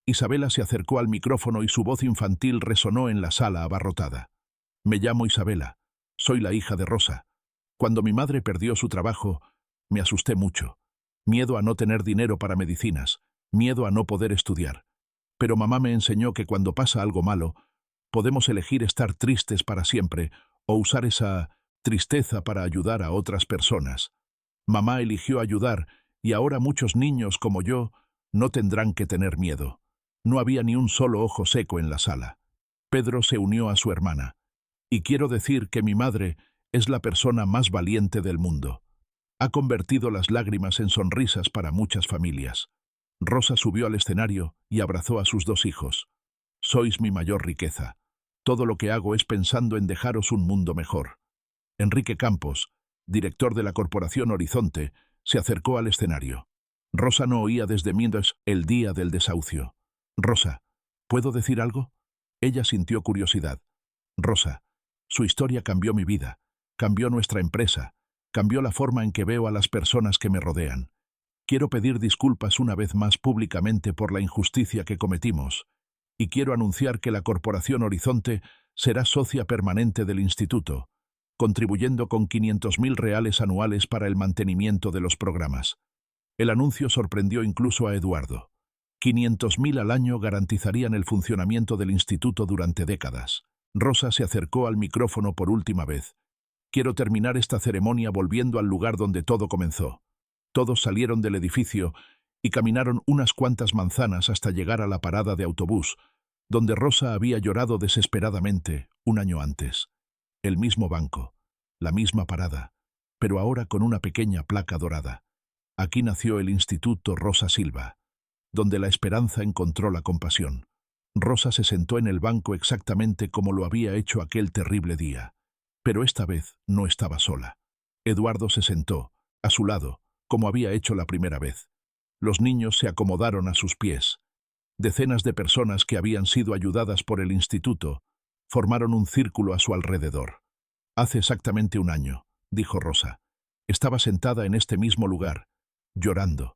Isabela se acercó al micrófono y su voz infantil resonó en la sala abarrotada. «Me llamo Isabela. Soy la hija de Rosa. Cuando mi madre perdió su trabajo, me asusté mucho. Miedo a no tener dinero para medicinas, miedo a no poder estudiar. Pero mamá me enseñó que cuando pasa algo malo, podemos elegir estar tristes para siempre o usar esa tristeza para ayudar a otras personas. Mamá eligió ayudar y ahora muchos niños como yo no tendrán que tener miedo. No había ni un solo ojo seco en la sala. Pedro se unió a su hermana. Y quiero decir que mi madre es la persona más valiente del mundo. Ha convertido las lágrimas en sonrisas para muchas familias. Rosa subió al escenario y abrazó a sus dos hijos. Sois mi mayor riqueza. Todo lo que hago es pensando en dejaros un mundo mejor. Enrique Campos, director de la Corporación Horizonte, se acercó al escenario. Rosa no oía desde mientras el día del desahucio. Rosa, ¿puedo decir algo? Ella sintió curiosidad. Rosa, su historia cambió mi vida, cambió nuestra empresa, cambió la forma en que veo a las personas que me rodean. Quiero pedir disculpas una vez más públicamente por la injusticia que cometimos, y quiero anunciar que la Corporación Horizonte será socia permanente del instituto, contribuyendo con 500.000 reales anuales para el mantenimiento de los programas. El anuncio sorprendió incluso a Eduardo. 500.000 al año garantizarían el funcionamiento del instituto durante décadas. Rosa se acercó al micrófono por última vez. Quiero terminar esta ceremonia volviendo al lugar donde todo comenzó. Todos salieron del edificio y caminaron unas cuantas manzanas hasta llegar a la parada de autobús, donde Rosa había llorado desesperadamente un año antes. El mismo banco, la misma parada, pero ahora con una pequeña placa dorada. Aquí nació el Instituto Rosa Silva, donde la esperanza encontró la compasión. Rosa se sentó en el banco exactamente como lo había hecho aquel terrible día. Pero esta vez no estaba sola. Eduardo se sentó, a su lado, como había hecho la primera vez. Los niños se acomodaron a sus pies. Decenas de personas que habían sido ayudadas por el instituto formaron un círculo a su alrededor. Hace exactamente un año, dijo Rosa, estaba sentada en este mismo lugar, llorando,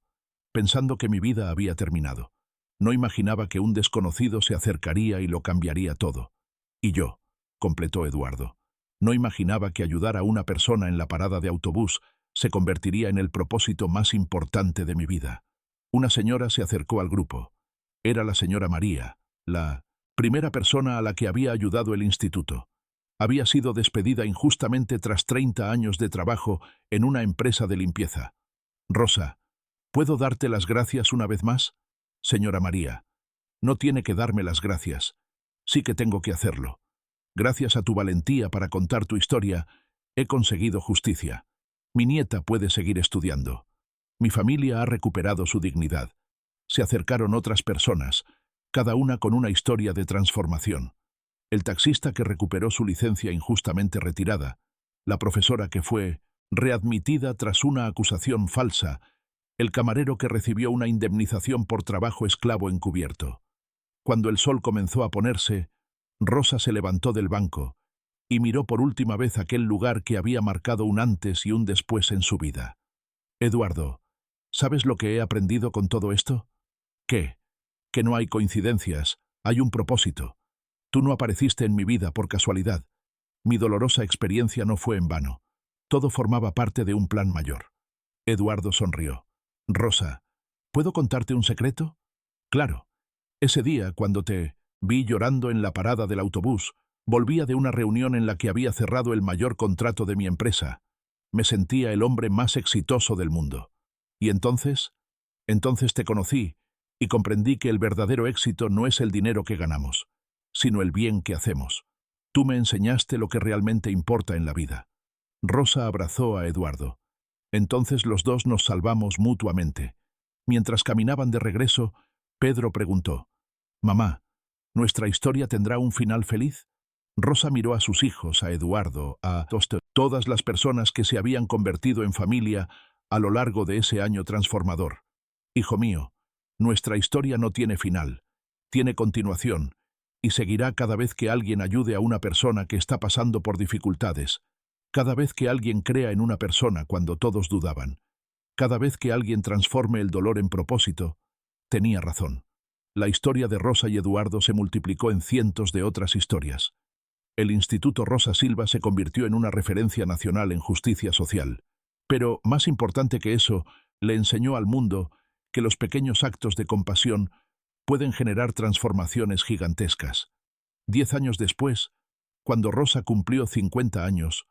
pensando que mi vida había terminado. No imaginaba que un desconocido se acercaría y lo cambiaría todo. Y yo, completó Eduardo, no imaginaba que ayudar a una persona en la parada de autobús se convertiría en el propósito más importante de mi vida. Una señora se acercó al grupo. Era la señora María, la primera persona a la que había ayudado el instituto. Había sido despedida injustamente tras 30 años de trabajo en una empresa de limpieza. Rosa, ¿puedo darte las gracias una vez más? Señora María, no tiene que darme las gracias. Sí que tengo que hacerlo. Gracias a tu valentía para contar tu historia, he conseguido justicia. Mi nieta puede seguir estudiando. Mi familia ha recuperado su dignidad. Se acercaron otras personas, cada una con una historia de transformación. El taxista que recuperó su licencia injustamente retirada, la profesora que fue readmitida tras una acusación falsa, el camarero que recibió una indemnización por trabajo esclavo encubierto. Cuando el sol comenzó a ponerse, Rosa se levantó del banco y miró por última vez aquel lugar que había marcado un antes y un después en su vida. Eduardo, ¿sabes lo que he aprendido con todo esto? ¿Qué? Que no hay coincidencias, hay un propósito. Tú no apareciste en mi vida por casualidad. Mi dolorosa experiencia no fue en vano. Todo formaba parte de un plan mayor. Eduardo sonrió. Rosa, ¿puedo contarte un secreto? Claro. Ese día, cuando te vi llorando en la parada del autobús, volvía de una reunión en la que había cerrado el mayor contrato de mi empresa. Me sentía el hombre más exitoso del mundo. Y entonces te conocí y comprendí que el verdadero éxito no es el dinero que ganamos, sino el bien que hacemos. Tú me enseñaste lo que realmente importa en la vida. Rosa abrazó a Eduardo. Entonces los dos nos salvamos mutuamente. Mientras caminaban de regreso, Pedro preguntó, «Mamá, ¿nuestra historia tendrá un final feliz?» Rosa miró a sus hijos, a Eduardo, a todas las personas que se habían convertido en familia a lo largo de ese año transformador. «Hijo mío, nuestra historia no tiene final, tiene continuación, y seguirá cada vez que alguien ayude a una persona que está pasando por dificultades, cada vez que alguien crea en una persona cuando todos dudaban, cada vez que alguien transforme el dolor en propósito». Tenía razón. La historia de Rosa y Eduardo se multiplicó en cientos de otras historias. El Instituto Rosa Silva se convirtió en una referencia nacional en justicia social. Pero, más importante que eso, le enseñó al mundo que los pequeños actos de compasión pueden generar transformaciones gigantescas. 10 años después, cuando Rosa cumplió 50 años,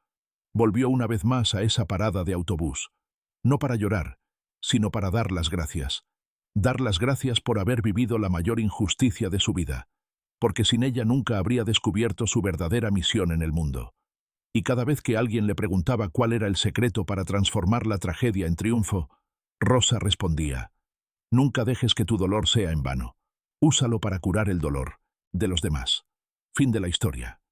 Volvió una vez más a esa parada de autobús, no para llorar, sino para dar las gracias. Dar las gracias por haber vivido la mayor injusticia de su vida, porque sin ella nunca habría descubierto su verdadera misión en el mundo. Y cada vez que alguien le preguntaba cuál era el secreto para transformar la tragedia en triunfo, Rosa respondía: nunca dejes que tu dolor sea en vano. Úsalo para curar el dolor de los demás. Fin de la historia.